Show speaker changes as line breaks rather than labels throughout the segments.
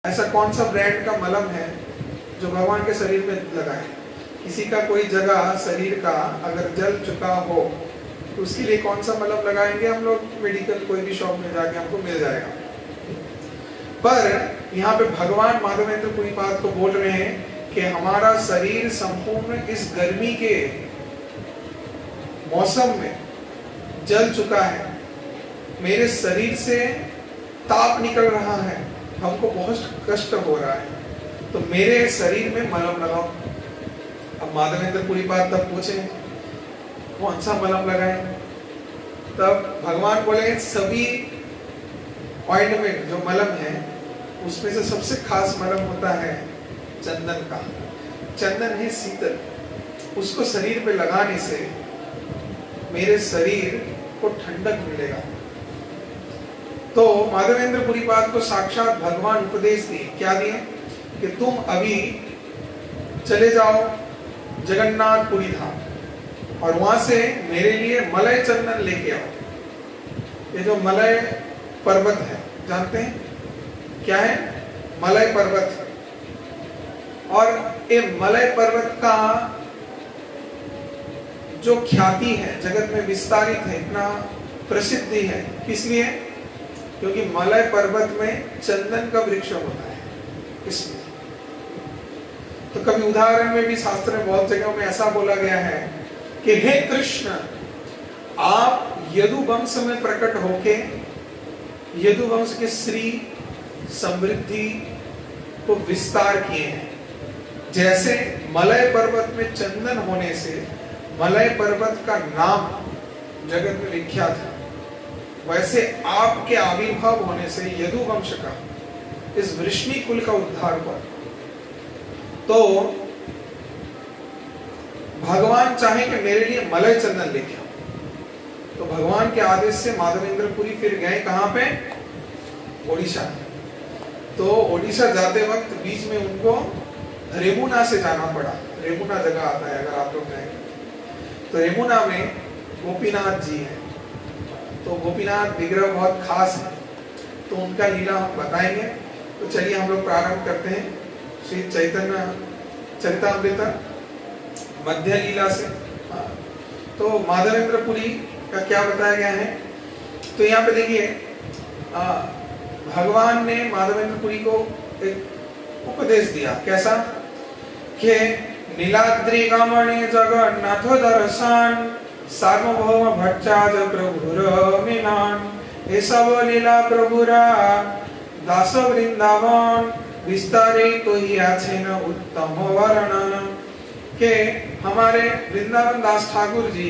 ऐसा कौन सा ब्रांड का मलम है जो भगवान के शरीर में लगाए? किसी का कोई जगह शरीर का अगर जल चुका हो तो उसके लिए कौन सा मलम लगाएंगे हम लोग? मेडिकल कोई भी शॉप में जाके हमको मिल जाएगा। पर यहाँ पे भगवान माधवेंद्र पुरीपाद को बोल रहे हैं कि हमारा शरीर संपूर्ण इस गर्मी के मौसम में जल चुका है, मेरे शरीर से ताप निकल रहा है, हमको बहुत कष्ट हो रहा है, तो मेरे शरीर में मलम लगाओ। अब माधवेंद्र पुरीपाद तब पूछे कौन सा मलम लगाए? तब भगवान बोले सभी ऑइंटमेंट जो मलम है उसमें से सबसे खास मलम होता है चंदन का। चंदन है शीतल, उसको शरीर पे लगाने से मेरे शरीर को ठंडक मिलेगा। तो माधवेंद्र पुरीपाद को साक्षात भगवान उपदेश दिए। क्या दिए? कि तुम अभी चले जाओ जगन्नाथपुरी धाम और वहां से मेरे लिए मलय चंदन लेके आओ। ये जो मलय पर्वत है, जानते हैं क्या है? मलय पर्वत है। और ये मलय पर्वत का जो ख्याति है जगत में विस्तारित है, इतना प्रसिद्धि है, किसलिए? क्योंकि मलय पर्वत में चंदन का वृक्ष होता है, इसलिए। तो कभी उदाहरण में भी शास्त्र में बहुत जगहों में ऐसा बोला गया है कि हे कृष्ण, आप यदुवंश में प्रकट होके यदुवंश के श्री समृद्धि को विस्तार किए हैं। जैसे मलय पर्वत में चंदन होने से मलय पर्वत का नाम जगत में विख्यात है, वैसे आपके आविर्भाव होने से यदुवंश का, इस वृष्णि कुल का उद्धार हुआ। तो भगवान चाहे कि मेरे लिए मलय चंदन लेके आओ, तो भगवान के आदेश से माधवेंद्र पुरी फिर गए कहां पे? ओडिशा। तो ओडिशा जाते वक्त बीच में उनको रेमुना से जाना पड़ा। रेमुना जगह आता है, अगर आप लोग जाएंगे तो रेमुना में गोपीनाथ जी है। तो गोपीनाथ विग्रह बहुत खास है, तो उनका लीला हम बताएंगे। तो चलिए हम लोग प्रारंभ करते हैं श्री चैतन्य चरितामृत मध्य लीला से। तो माधवेंद्र पुरी का क्या बताया गया है? तो यहाँ पे देखिए, भगवान ने माधवेंद्र पुरी को एक उपदेश दिया। कैसा? कि नीलाद्रि गमने जगन्नाथ दर्शन सार्वभौम भट्टाज प्रभुर मिलन, ये सब लीला प्रभुरा दास वृंदावन विस्तारे तो ही आछे न उत्तम वर्णन। के हमारे वृंदावन दास ठाकुर जी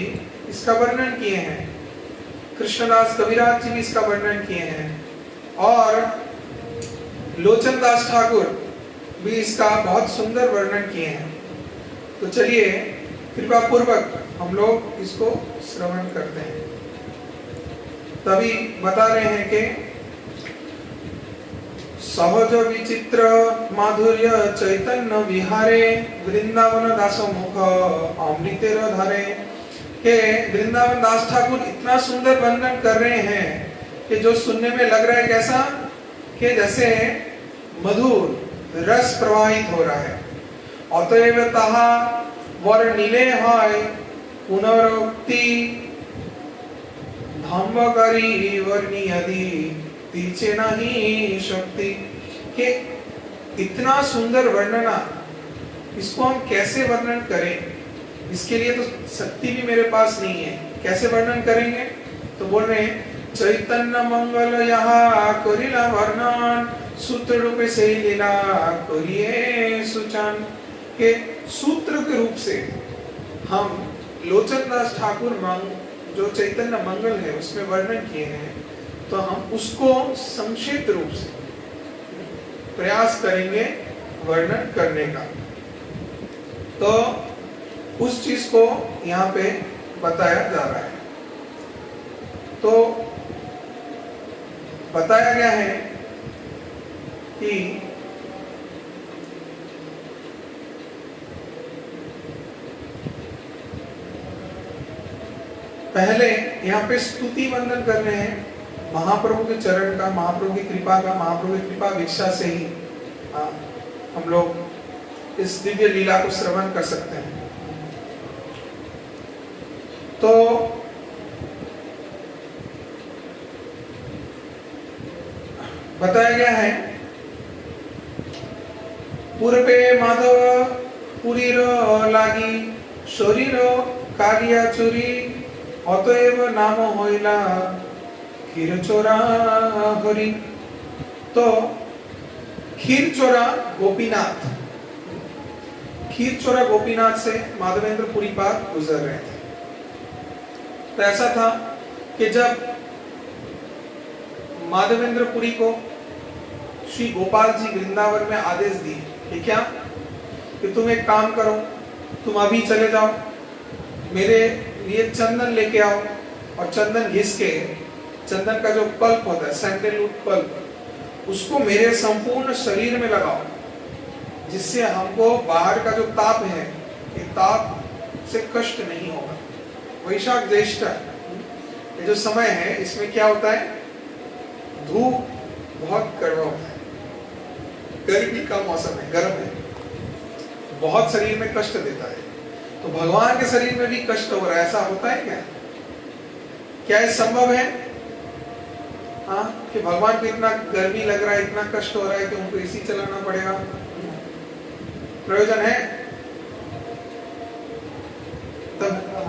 इसका वर्णन किए हैं, कृष्णदास कविराज जी भी इसका वर्णन किए हैं, और लोचन दास ठाकुर भी इसका बहुत सुंदर वर्णन किए हैं। तो चलिए कृपा पूर्वक हम लोग इसको श्रवण करते हैं। तभी बता रहे हैं कि सहज विचित्र माधुर्य चैतन्य विहारे वृंदावन दास मुख अमृतेर धारे। के वृंदावन दास ठाकुर इतना सुंदर वर्णन कर रहे हैं कि जो सुनने में लग रहा है कैसा? कि जैसे मधुर रस प्रवाहित हो रहा है। अतएव ताहा वर्णिले है पुनरुक्ति धम्मकरी वर्णियदि तीचे नहीं शक्ति। के इतना सुंदर वर्णना, इसको हम कैसे वर्णन करें? इसके लिए तो शक्ति भी मेरे पास नहीं है, कैसे वर्णन करेंगे? तो बोल रहे हैं चैतन्य मंगल यहाँ करिला वर्णन सूत्र रूप से लीला करिए सुचन। के सूत्र के रूप से हम लोचन दास ठाकुर जो चैतन्य मंगल है उसमें वर्णन किए हैं, तो हम उसको संक्षिप्त रूप से प्रयास करेंगे वर्णन करने का। तो उस चीज को यहाँ पे बताया जा रहा है। तो बताया गया है कि पहले यहाँ पे स्तुति वंदन कर रहे हैं महाप्रभु के चरण का, महाप्रभु की कृपा का, महाप्रभु की कृपा भिक्षा से ही हाँ, हम लोग इस दिव्य लीला को श्रवण कर सकते हैं। तो बताया गया है पूर्वे माधव पुरीर लागी शरीर कागिया चुरी अतएव नाम होइला खीरचोरा हरि। तो खीरचोरा गोपीनाथ, खीरचोरा गोपीनाथ से माधवेंद्र पुरी पाद गुजर रहे थे। तो ऐसा था कि जब माधवेंद्र पुरी को श्री गोपाल जी वृंदावन में आदेश दिए कि क्या, कि तुम एक काम करो, तुम अभी चले जाओ, मेरे लिए चंदन लेके आओ और चंदन घिस के, चंदन का जो पल्प होता है, सैंडलवुड पल्प, उसको मेरे संपूर्ण शरीर में लगाओ, जिससे हमको बाहर का जो ताप है, ये ताप से कष्ट नहीं होगा। वैशाख ज्येष्ठ ये जो समय है, इसमें क्या होता है, धूप बहुत कड़वा होता है, गर्मी का मौसम है, गर्म है, बहुत शरीर में कष्ट देता है। तो भगवान के शरीर में भी कष्ट हो रहा है, ऐसा होता है क्या? क्या ये संभव है? हाँ, कि भगवान को इतना गर्मी लग रहा है, इतना कष्ट हो रहा है कि उनको एसी चलाना पड़ेगा? प्रयोजन है?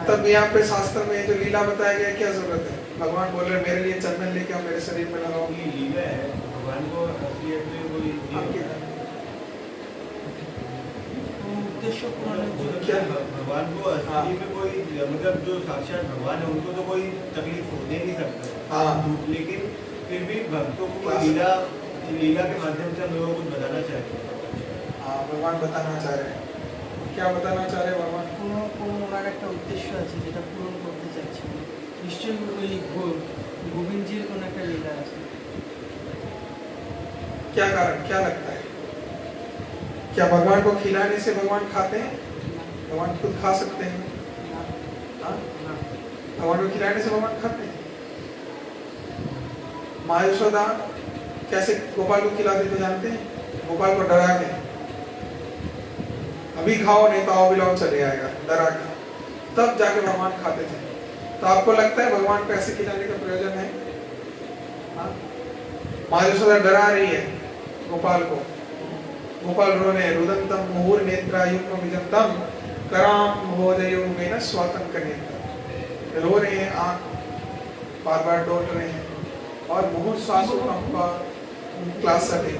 तब यहाँ पे शास्त्र में जो लीला बताया गया, क्या जरूरत है? भगवान बोल रहे मेरे लिए चंदन लेके आओ, मेरे शरीर में लगाओ।
ये लीला है, भगवान को असलियत में कोई उद्देश्य क्या, भगवान को असली में कोई, मतलब जो साक्षात भगवान है उनको तो कोई तकलीफ होने नहीं सकता। हाँ, लेकिन फिर भी भक्तों को लीला के माध्यम से हम लोगों को बताना चाहिए।
हाँ, भगवान बताना चाह रहे हैं। क्या बताना चाह रहे हैं भगवान?
ওনার একটা উদ্দেশ্য আছে যেটা পূরণ করতে চাচ্ছেন, নিশ্চয়ই ওই গোবিন্দজির কোন একটা লীলা আছে।
क्या कारण, क्या लगता है? क्या भगवान को खिलाने से भगवान खाते हैं? भगवान खुद खा सकते हैं? भगवान को खिलाने से भगवान खाते हैं? माँ यशोदा कैसे गोपाल को खिलाते थे जानते हैं? गोपाल को डरा के, अभी खाओ नहीं तो आओ बिलाओ चले आएगा, डरा के, तब जाके भगवान खाते थे। तो आपको लगता है भगवान को ऐसे खिलाने का प्रयोजन है? माँ यशोदा डरा रही है गोपाल को, गोपाल रो रहे, रुदंतम मुहुर नेत्रा युग्म विजंतम कराम महोदयो मेन स्वातन कनेत्र, रो रहे हैं, आंख बार बार डोल रहे हैं, और मुहुर श्वासो कंपा क्लास है,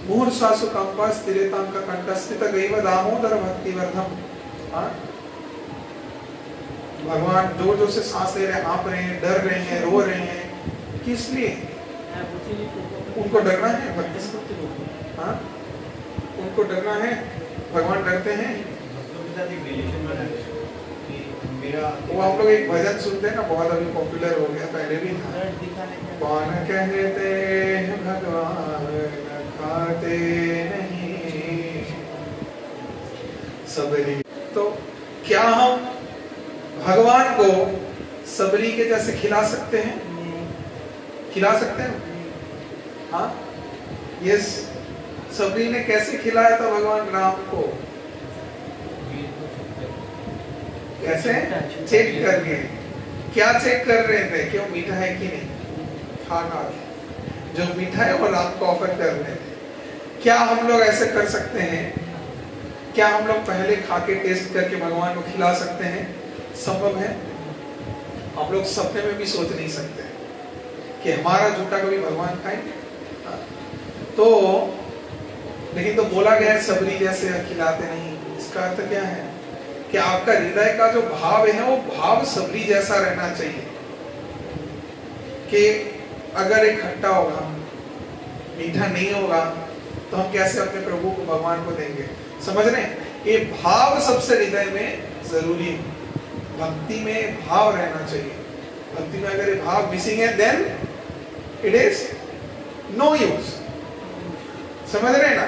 मुहुर श्वासो कंपा स्थिरताम का कंठस्थित गैव दामोदर भक्ति वर्धम। भगवान जोर जोर से सांस ले रहे हैं, हाँप रहे हैं, डर रहे हैं, रो रहे हैं, किस लिए? उनको डरना है भक्ति से? हाँ, उनको डरना है, भगवान डरते हैं। वो आप लोग एक भजन सुनते हैं ना, बहुत अभी पॉपुलर हो गया, पहले भी था, कौन कहते हैं भगवान खाते नहीं सबरी। तो क्या हम भगवान को सबरी के जैसे खिला सकते हैं? खिला सकते हैं? हाँ, ये सबरी ने कैसे खिलाया था भगवान राम को? कैसे? चेक करके। क्या चेक कर रहे थे कि वो मीठा है कि नहीं? खाना जो मीठा है वो राम को ऑफर कर रहे थे। क्या हम लोग ऐसे कर सकते हैं? क्या हम लोग पहले खा के टेस्ट करके भगवान को खिला सकते हैं? संभव है? हम लोग सपने में भी सोच नहीं सकते कि हमारा झूठा कभी भगवान खाएंगे। तो लेकिन तो बोला गया है सबरी जैसे खिलाते नहीं। इसका अर्थ क्या है कि आपका हृदय का जो भाव है वो भाव सबरी जैसा रहना चाहिए कि अगर एक खट्टा होगा, मीठा नहीं होगा, तो हम कैसे अपने प्रभु को भगवान को देंगे? समझ रहे हैं? ये भाव सबसे हृदय में जरूरी है। भक्ति में भाव रहना चाहिए। भक्ति में अगर ये भाव मिसिंग है then it is no use. समझ रहे हैं ना?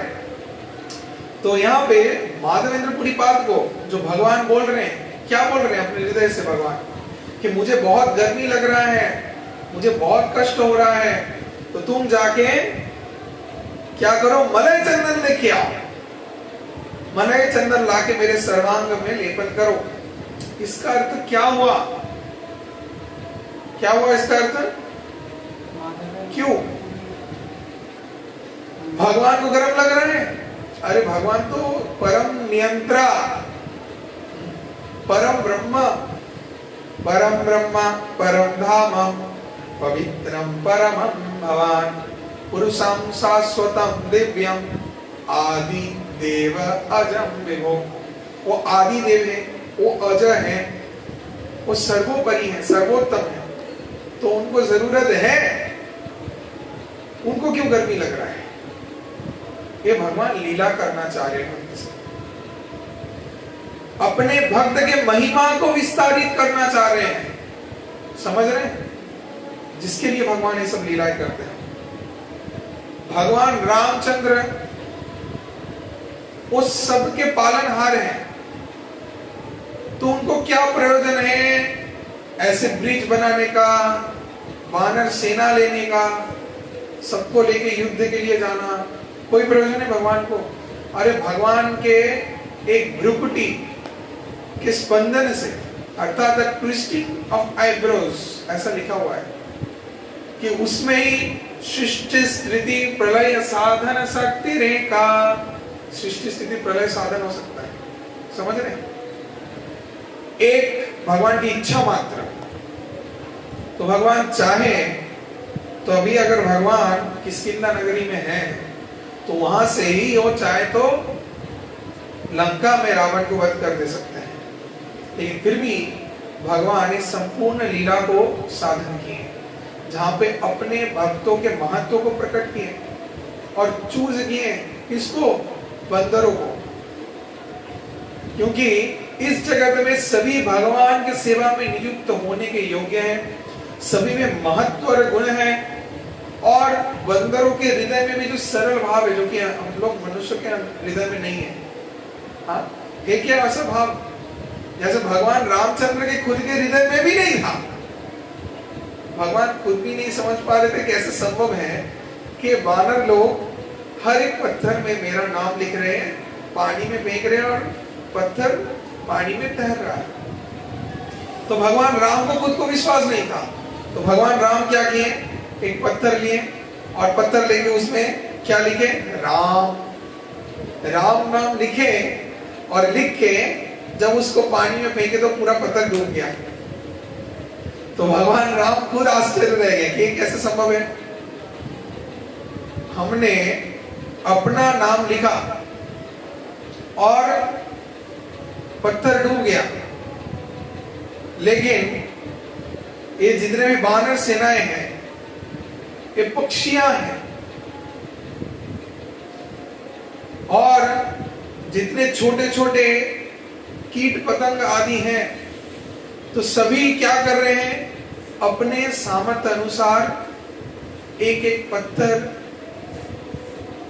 तो यहाँ पे माधवेंद्र पुरी पाद को जो भगवान बोल रहे हैं, क्या बोल रहे हैं अपने हृदय से भगवान कि मुझे बहुत गर्मी लग रहा है, मुझे बहुत कष्ट हो रहा है, तो तुम जाके क्या करो, मलय चंदन लेके आओ, मलय चंदन लाके मेरे सर्वांग में लेपन करो। इसका अर्थ क्या हुआ? क्या हुआ इसका अर्थ? क्यों भगवान को गर्म लग रहा है? अरे भगवान तो परम नियंत्रा, परम ब्रह्म, परम धाम, पवित्रम परमं भवान, पुरुषं शाश्वतं दिव्यम, आदि देव अजम विभो। वो आदि देव है, वो अजय है, वो सर्वोपरि है, सर्वोत्तम है। तो उनको जरूरत है, उनको क्यों गर्मी लग रहा है? ये भगवान लीला करना चाह रहे हैं, अपने भक्त के महिमा को विस्तारित करना चाह रहे हैं। समझ रहे हैं? जिसके लिए भगवान ये सब लीलाएं करते हैं। भगवान रामचंद्र उस सब के पालनहार हैं, तो उनको क्या प्रयोजन है ऐसे ब्रिज बनाने का, वानर सेना लेने का, सबको लेके युद्ध के लिए जाना? कोई प्रयोजन है भगवान को? अरे भगवान के एक भ्रुकुटी के स्पंदन से, अर्थात ट्विस्टिंग ऑफ आईब्रोज, ऐसा लिखा हुआ है कि उसमें ही सृष्टि स्थिति प्रलय साधन शक्ति रेखा, सृष्टि स्थिति प्रलय साधन हो सकता है। समझ रहे? एक भगवान की इच्छा मात्र। तो भगवान चाहे तो अभी अगर भगवान किष्किंधा नगरी में है तो वहां से ही वो चाहे तो लंका में रावण को वध कर दे सकते हैं, लेकिन फिर भी भगवान इस संपूर्ण लीला को साधन किए, जहां पे अपने भक्तों के महत्व को प्रकट किए और चूज किए किसको? बंदरों को। क्योंकि इस जगत में सभी भगवान के सेवा में नियुक्त होने के योग्य हैं, सभी में महत्व और गुण है, और बंदरों के हृदय में भी जो सरल भाव है, जो कि हम लोग मनुष्य के हृदय में नहीं है। हाँ, है क्या ऐसा भाव? जैसे भगवान रामचंद्र के खुद के हृदय में भी नहीं था। भगवान खुद भी नहीं समझ पा रहे थे कैसे संभव है कि वानर लोग हर एक पत्थर में मेरा नाम लिख रहे हैं, पानी में फेंक रहे हैं और पत्थर पानी में तैर रहा है। तो भगवान राम को खुद को विश्वास नहीं था। तो भगवान राम क्या किए? एक पत्थर लिए और पत्थर लेके उसमें क्या लिखे? राम, राम नाम लिखे, और लिख के जब उसको पानी में फेंके तो पूरा पत्थर डूब गया। तो भगवान राम खुद आश्चर्य रह गए कि कैसे संभव है। हमने अपना नाम लिखा और पत्थर डूब गया, लेकिन ये जितने भी वानर सेनाएं हैं ये पक्षियां हैं, और जितने छोटे छोटे कीट पतंग आदि हैं, तो सभी क्या कर रहे हैं? अपने सामर्थ्य अनुसार एक एक पत्थर,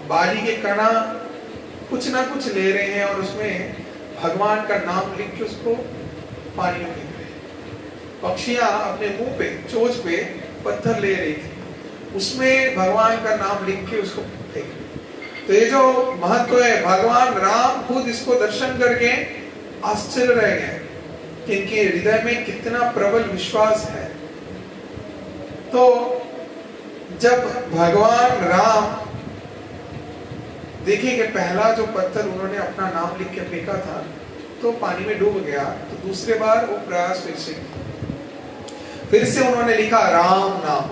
बाली के कणा, कुछ ना कुछ ले रहे हैं और उसमें भगवान का नाम लिख के उसको पानी में फेंक रहे हैं। पक्षियां अपने मुंह पे, चोंच पे पत्थर ले रही थी, उसमें भगवान का नाम लिख के उसको फेंक। तो ये जो महत्व है, भगवान राम खुद इसको दर्शन करके आश्चर्य रह गए कि इनके हृदय में कितना प्रबल विश्वास है। तो जब भगवान राम देखिए कि पहला जो पत्थर उन्होंने अपना नाम लिख के फेंका था तो पानी में डूब गया, तो दूसरे बार वो प्रयास फिर से उन्होंने लिखा राम नाम,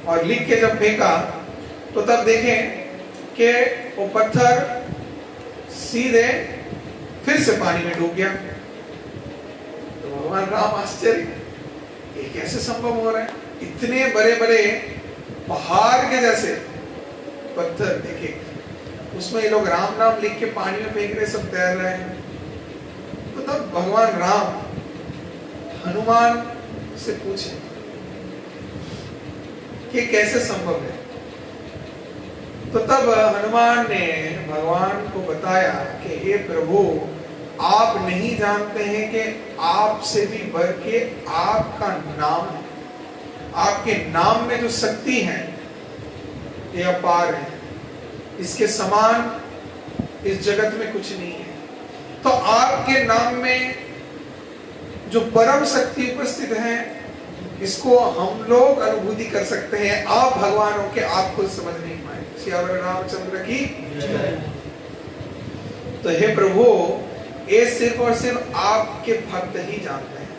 और लिख के जब फेंका तो तब देखें कि वो पत्थर सीधे फिर से पानी में डूब गया। तो भगवान राम आश्चर्य, ये कैसे संभव हो रहा है? इतने बड़े बड़े पहाड़ के जैसे पत्थर देखे, उसमें ये लोग राम नाम लिख के पानी में फेंक रहे, सब तैर रहे हैं। तो तब भगवान राम हनुमान से पूछे कि कैसे संभव है। तो तब हनुमान ने भगवान को बताया कि हे प्रभु, आप नहीं जानते हैं कि आपसे भी बढ़ के आपका नाम है, आपके नाम में जो शक्ति है ये अपार है। इसके समान इस जगत में कुछ नहीं है। तो आपके नाम में जो परम शक्ति उपस्थित है, इसको हम लोग अनुभूति कर सकते हैं। आप भगवान हो के आप खुद समझ नहीं पाए। सियावर रामचंद्र की जय। तो हे प्रभु, ये सिर्फ और सिर्फ आपके भक्त ही जानते हैं।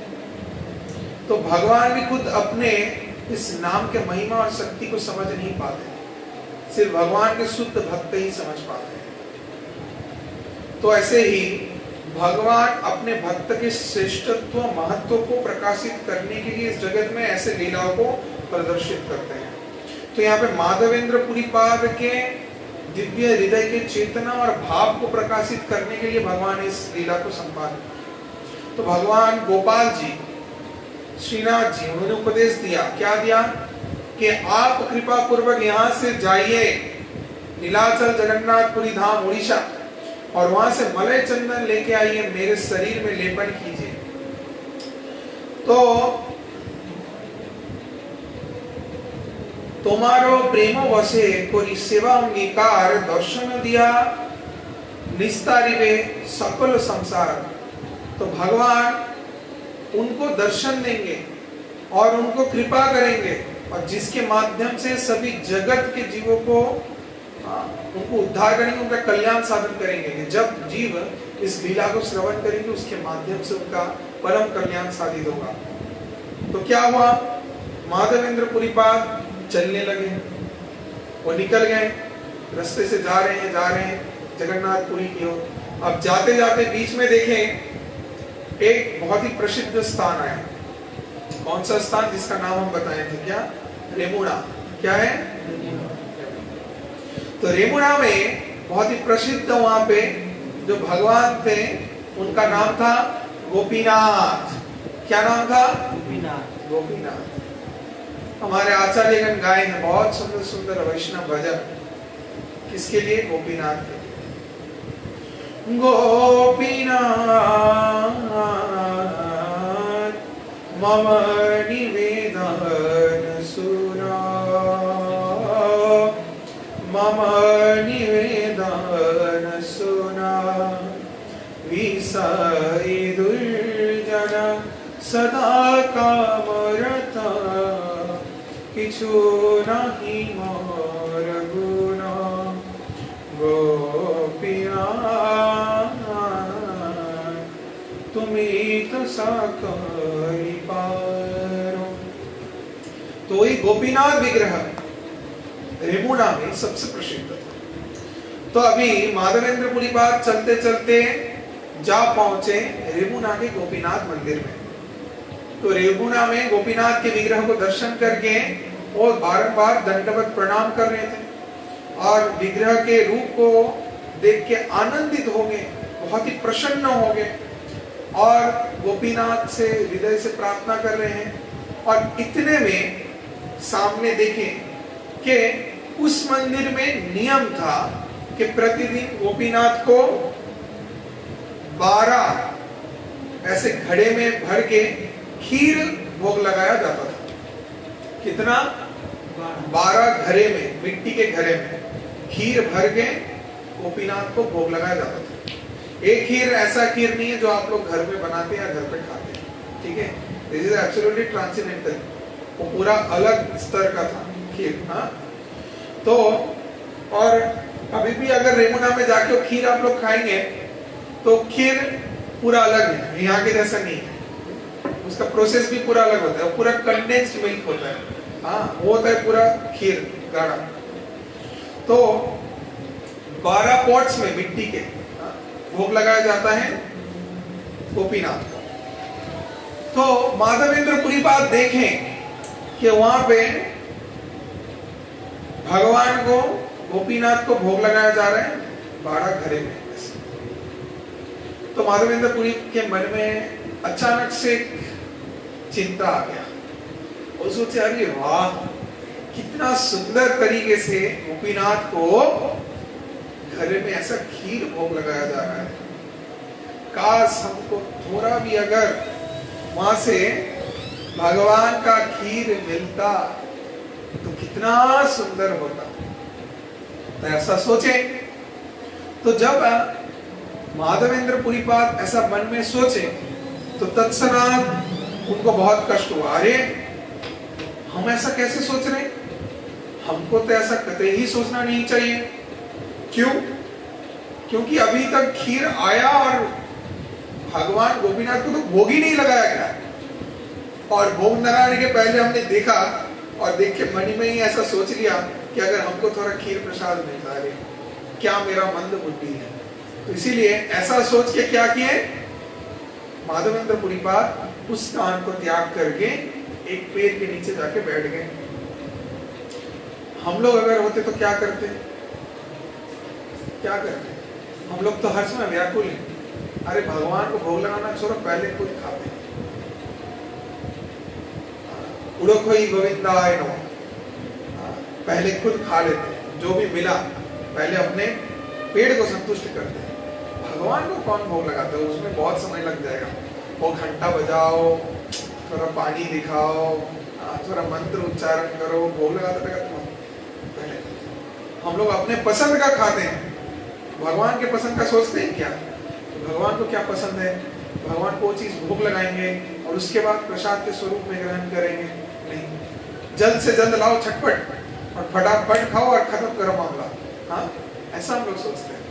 तो भगवान भी खुद अपने इस नाम के महिमा और शक्ति को समझ नहीं पाते, सिर्फ भगवान के शुद्ध भक्त ही समझ पाते हैं। तो ऐसे ही भगवान अपने भक्त के श्रेष्ठत्व महत्व को प्रकाशित करने के लिए इस जगत में ऐसे लीलाओं को प्रदर्शित करते हैं। तो यहाँ पे माधवेंद्र पुरीपाद के दिव्य हृदय के चेतना और भाव को प्रकाशित करने के लिए भगवान इस लीला को संपादित। तो भगवान गोपाल जी, श्रीनाथ जी, उन्होंने उपदेश दिया। क्या दिया? कि आप कृपा पूर्वक यहाँ से जाइए नीलाचल जगन्नाथपुरी धाम उड़ीसा, और वहां से मलय चंदन लेके आइए, मेरे शरीर में लेपन कीजिए। तो तुम्हारो प्रेम वशे कोई सेवा अंगीकार दर्शन दिया निस्तारिवे सकल संसार। तो भगवान उनको दर्शन देंगे और उनको कृपा करेंगे, और जिसके माध्यम से सभी जगत के जीवों को उनको उद्धार करेंगे, उनका कल्याण साधन करेंगे। जब जीव इस लीला को श्रवण करेंगे, उसके माध्यम से उनका परम कल्याण साधित होगा। तो क्या हुआ? माधवेंद्र पुरीपाद चलने लगे, वो निकल गए, रास्ते से जा रहे हैं जगन्नाथपुरी की ओर। अब जाते जाते बीच में देखें एक बहुत ही प्रसिद्ध स्थान आया। कौन सा स्थान? जिसका नाम हम बताए थे, क्या? रेमुणा। क्या है? तो रेमुणा में बहुत ही प्रसिद्ध वहां पे जो भगवान थे, उनका नाम था गोपीनाथ। क्या नाम था? गोपीनाथ। गोपीनाथ। हमारे आचार्यगण गाए हैं बहुत सुंदर सुंदर वैष्णव भजन। किसके लिए? गोपीनाथ के लिए। गोपीनाथ मम निवेदन सुना, मम निवेदन सुना, विषय दुर्जन सदा कामरता, किछु नहीं मोर गुण गोपीनाथ, तुम्हें तो साकारी पारो। तो ये गोपीनाथ विग्रह रेमुणा में सबसे प्रसिद्ध था। तो अभी माधवेंद्र पुरीपाद चलते चलते जा पहुंचे रेमुणा के गोपीनाथ मंदिर में। तो रेमुणा में गोपीनाथ के विग्रह को दर्शन करके वो बारंबार दंडवत प्रणाम कर रहे थे, और विग्रह के रूप को देख के आनंदित हो गए, बहुत ही प्रसन्न हो गए, और गोपीनाथ से हृदय से प्रार्थना कर रहे हैं। और इतने में सामने देखें कि उस मंदिर में नियम था कि प्रतिदिन गोपीनाथ को 12 ऐसे घड़े में भर के खीर भोग लगाया जाता था। कितना? 12 घड़े में, मिट्टी के घड़े में खीर भर के गोपीनाथ को भोग लगाया जाता था। एक खीर ऐसा खीर नहीं है जो आप लोग घर में बनाते हैं या घर पे खाते हैं, ठीक है? This is absolutely transcendental. वो पूरा अलग स्तर का था खीर। हाँ, तो और अभी भी अगर रेमुणा में जाके खीर आप लोग खाएंगे तो खीर पूरा अलग है, यहाँ के जैसा नहीं है। उसका प्रोसेस भी पूरा अलग होता है, पूरा कंडेंस्ड मिल्क होता है। हाँ, वो होता है पूरा खीर गाढ़ा। तो 12 पॉट्स में मिट्टी के भोग लगाया जाता है गोपीनाथ को। तो माधवेंद्र पुरीपाद देखें कि वहां पे भगवान को, गोपीनाथ को भोग लगाया जा रहा है 12 घड़े में। तो माधवेंद्र पुरी के मन में अचानक से चिंता आ गया। वो सोचे, अरे वाह, कितना सुंदर तरीके से गोपीनाथ को घरे में ऐसा खीर भोग लगाया जा रहा है। काश हमको थोड़ा भी अगर वहां से भगवान का खीर मिलता तो कितना सुंदर होता। तो ऐसा सोचे। तो जब माधवेंद्र पुरीपाद ऐसा मन में सोचे तो तत्क्षणात उनको बहुत कष्ट हुआ। अरे हम ऐसा कैसे सोच रहे हैं, हमको तो ऐसा कतई ही सोचना नहीं चाहिए। क्यों? क्योंकि अभी तक खीर आया और भगवान गोपीनाथ को तो भोग ही नहीं लगाया गया, और भोग लगाने के पहले हमने देखा और देख के मन में ही ऐसा सोच लिया कि अगर हमको थोड़ा खीर प्रसाद मिल जाए, क्या मेरा मंद बुद्धि है। तो इसीलिए ऐसा सोच के क्या किए, माधवेंद्र पुरीपाद उस स्थान को त्याग करके एक पेड़ के नीचे जाके बैठ गए। हम लोग अगर होते तो क्या करते, क्या करते? हम लोग तो हर समय व्याकुल हैं। अरे भगवान को भोग लगाना छोड़ो, पहले खुद खाते। उड़ो खोई गोविंदाय नमः, पहले खुद खा लेते हैं, जो भी मिला पहले अपने पेट को संतुष्ट करते हैं। भगवान को कौन भोग लगाता है, उसमें बहुत समय लग जाएगा। वो घंटा बजाओ, थोड़ा पानी दिखाओ, थोड़ा मंत्र उच्चारण करो, भोग लगाते रहेगा। पहले हम लोग अपने पसंद का खाते हैं, भगवान के पसंद का सोचते हैं क्या? तो भगवान को क्या पसंद है, भगवान को वो चीज भोग लगाएंगे और उसके बाद प्रसाद के स्वरूप में ग्रहण करेंगे? नहीं, जल्द से जल्द लाओ झटपट और फटाफट खाओ और खत्म करो मामला। हाँ, ऐसा हम लोग सोचते हैं।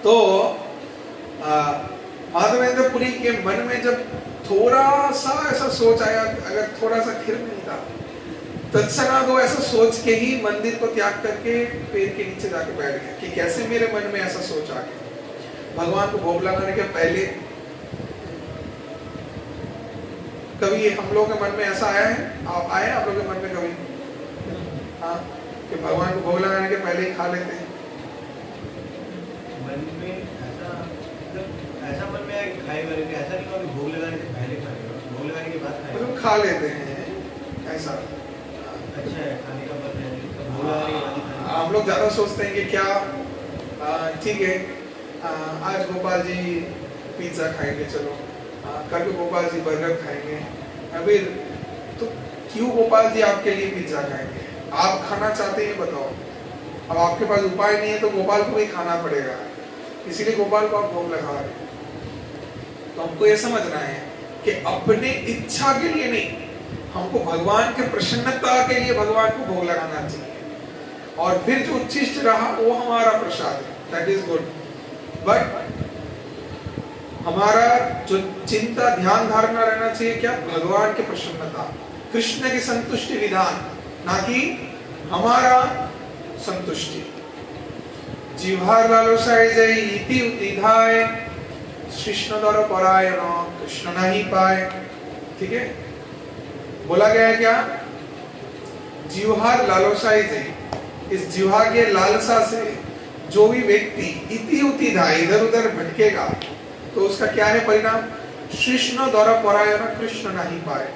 तो माधवेंद्र पुरी के मन में जब थोड़ा सा ऐसा सोच आया, अगर थोड़ा सा खीर मिलता, तत्क्षणात वो ऐसा सोच के ही मंदिर को त्याग करके पेड़ के नीचे जाके बैठ गया कि कैसे मेरे मन में ऐसा सोच आ गया। भगवान को भोग लगाने के पहले कभी हम लोगों के मन में ऐसा आया है, आया आप लोगों के मन में कभी? हाँ, कि भगवान को भोग लगाने के पहले ही खा लेते हैं।
मन में ऐसा मन में आया कि खाए करके, ऐसा नहीं हुआ कि भोग लगाने से पहले खाएगा, भोग लगाने के बाद खाएगा।
मतलब खा लेते हैं ऐसा।
अच्छा है, खाने का मन है, भोग लगाने के बाद ही खाएगा।
हम लोग ज्यादा सोचते हैं कि क्या ठीक है, आज गोपाल जी पिज्जा खाएंगे, चलो कल को गोपाल जी बर्गर खाएंगे। अभी तो क्यों गोपाल जी आपके लिए पिज्जा खाएंगे? आप खाना चाहते हैं, बताओ। अब आपके पास उपाय नहीं है तो गोपाल को भी खाना पड़ेगा, इसीलिए गोपाल को आप भोग लगा रहे हैं। तो हमको ये समझना है कि अपने इच्छा के लिए नहीं, हमको भगवान के प्रसन्नता के लिए भगवान को भोग लगाना चाहिए, और फिर जो उच्छिष्ट रहा वो हमारा प्रसाद है, दैट इज गुड। बट हमारा जो चिंता ध्यान धारणा रहना चाहिए क्या? भगवान की प्रसन्नता, कृष्ण की संतुष्टि विधान, ना कि हमारा संतुष्टि। जिह्वार लालसाय जय इति उतिधाय, कृष्ण दर परायण कृष्ण नहीं पाए। ठीक है, बोला गया है क्या? जिह्वार लालसाय जय, इस जिह्वा के लालसा से जो भी व्यक्ति इति उतिधाय इधर उधर भटकेगा तो उसका क्या है परिणाम? कृष्ण द्वारा परायण कृष्ण नहीं पाए,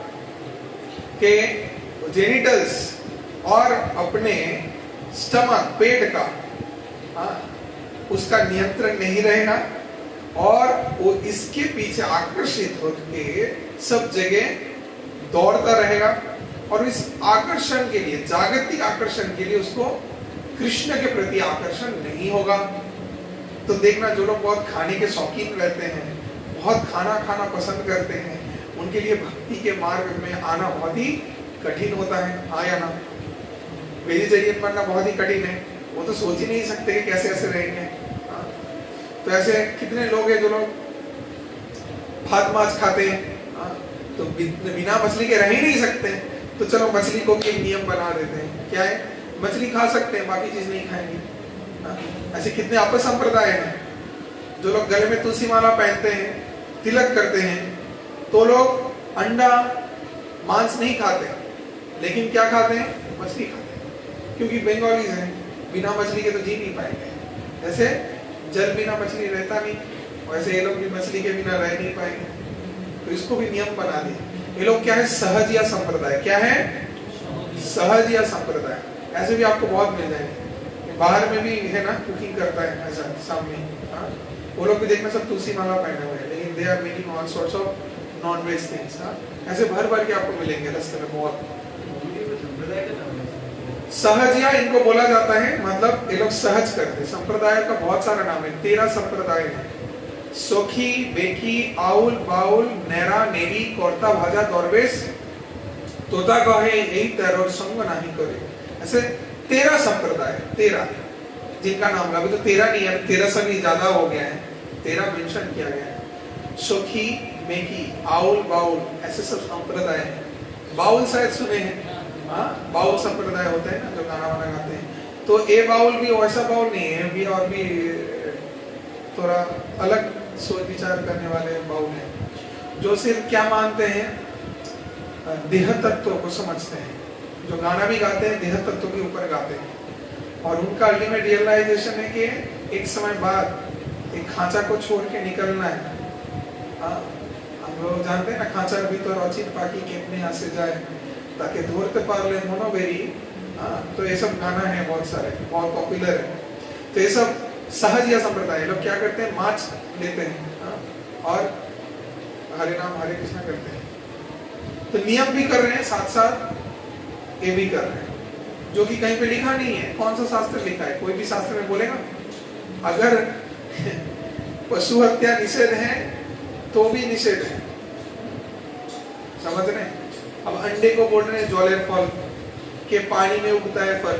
के जेनिटल्स और अपने स्टमक पेट का उसका नियंत्रण नहीं रहेगा, और वो इसके पीछे आकर्षित होकर सब जगह दौड़ता रहेगा, और इस आकर्षण के लिए, जागतिक आकर्षण के लिए उसको कृष्ण के प्रति आकर्षण नहीं होगा। तो देखना, जो लोग बहुत खाने के शौकीन रहते हैं, बहुत खाना खाना पसंद करते हैं, उनके लिए भक्ति के मार्ग में आना बहुत ही कठिन होता है। हाँ या ना? वेजिटेरियन बनना बहुत ही कठिन है, वो तो सोच ही नहीं सकते कि कैसे ऐसे रहेंगे। तो ऐसे कितने लोग हैं जो लोग भात माछ खाते हैं, तो बिना मछली के रह ही नहीं सकते। तो चलो मछली को भी एक नियम बना देते हैं, क्या है? मछली खा सकते हैं, बाकी चीज नहीं खाएंगे। ऐसे कितने अपसंप्रदाय हैं। जो लोग गले में तुलसी माला पहनते हैं, तिलक करते हैं, तो लोग अंडा मांस नहीं खाते, लेकिन क्या खाते हैं? मछली खाते हैं, क्योंकि बंगालीज हैं, बिना मछली के तो जी नहीं पाएंगे। जैसे जल बिना मछली रहता नहीं, वैसे ये लोग भी मछली के बिना रह नहीं पाएंगे। तो इसको भी नियम बना दिए। ये लोग क्या है? सहज या संप्रदाय। क्या है? सहज या संप्रदाय। ऐसे भी आपको बहुत मिल जाएंगे। बाहर में भी है ना, कुकिंग करता है ऐसा सामने, वो लोग भी देखना सब तुलसी माला पहने हुए हैं, लेकिन they are making all sorts of non veg things. ऐसे भर भर के आपको मिलेंगे रास्ते में बहुत। सहजिया इनको बोला जाता है, मतलब ये लोग सहज करते। संप्रदाय का बहुत सारा नाम है, 13 संप्रदाय है। सोखी, बेकी, आउल, बाउल, नेरा, नेरी, कोर्ता, भाजा, दौरवेश, तोता कहे यही तेरह संग नहीं करे। ऐसे 13 संप्रदाय, 13 जिनका नाम अभी तो 13 नहीं है, 13 से भी ज्यादा हो गया है, 13 मेंशन किया गया है। सोखी, बेकी, आउल, बाउल ऐसे सब संप्रदाय हैं। बाउल शायद सुने हैं, हाँ बाउल संप्रदाय होते हैं ना जो गाना वाना गाते हैं। तो ये बाउल भी वैसा बाउल नहीं है, भी और भी थोड़ा अलग सोच विचार करने वाले बाउल हैं, जो सिर्फ क्या मानते हैं, देह तत्व को समझते हैं। जो गाना भी गाते हैं देह तत्व के ऊपर गाते हैं, और उनका अल्टीमेट रियलाइजेशन है कि एक समय बाद एक खांचा को छोड़ के निकलना है। हम लोग जानते हैं ना, खांचा भी तो रचित पाकी केपने आसे जाए ताकि धोरते पारले मोनोबेरी। तो ये सब गाना है, बहुत सारे बहुत पॉपुलर है। तो ये सब सहज या संप्रदाय लोग क्या करते हैं, मार्च लेते हैं और हरे नाम हरे कृष्णा करते हैं। तो नियम भी कर रहे हैं, साथ साथ ये भी कर रहे हैं, जो कि कहीं पे लिखा नहीं है। कौन सा शास्त्र लिखा है? कोई भी शास्त्र में बोलेगा अगर पशु हत्या निषेध है तो भी निषेध है, समझ रहे हैं? अब अंडे को बोल रहे हैं ज्वालेर फल के पानी में उगता है फल,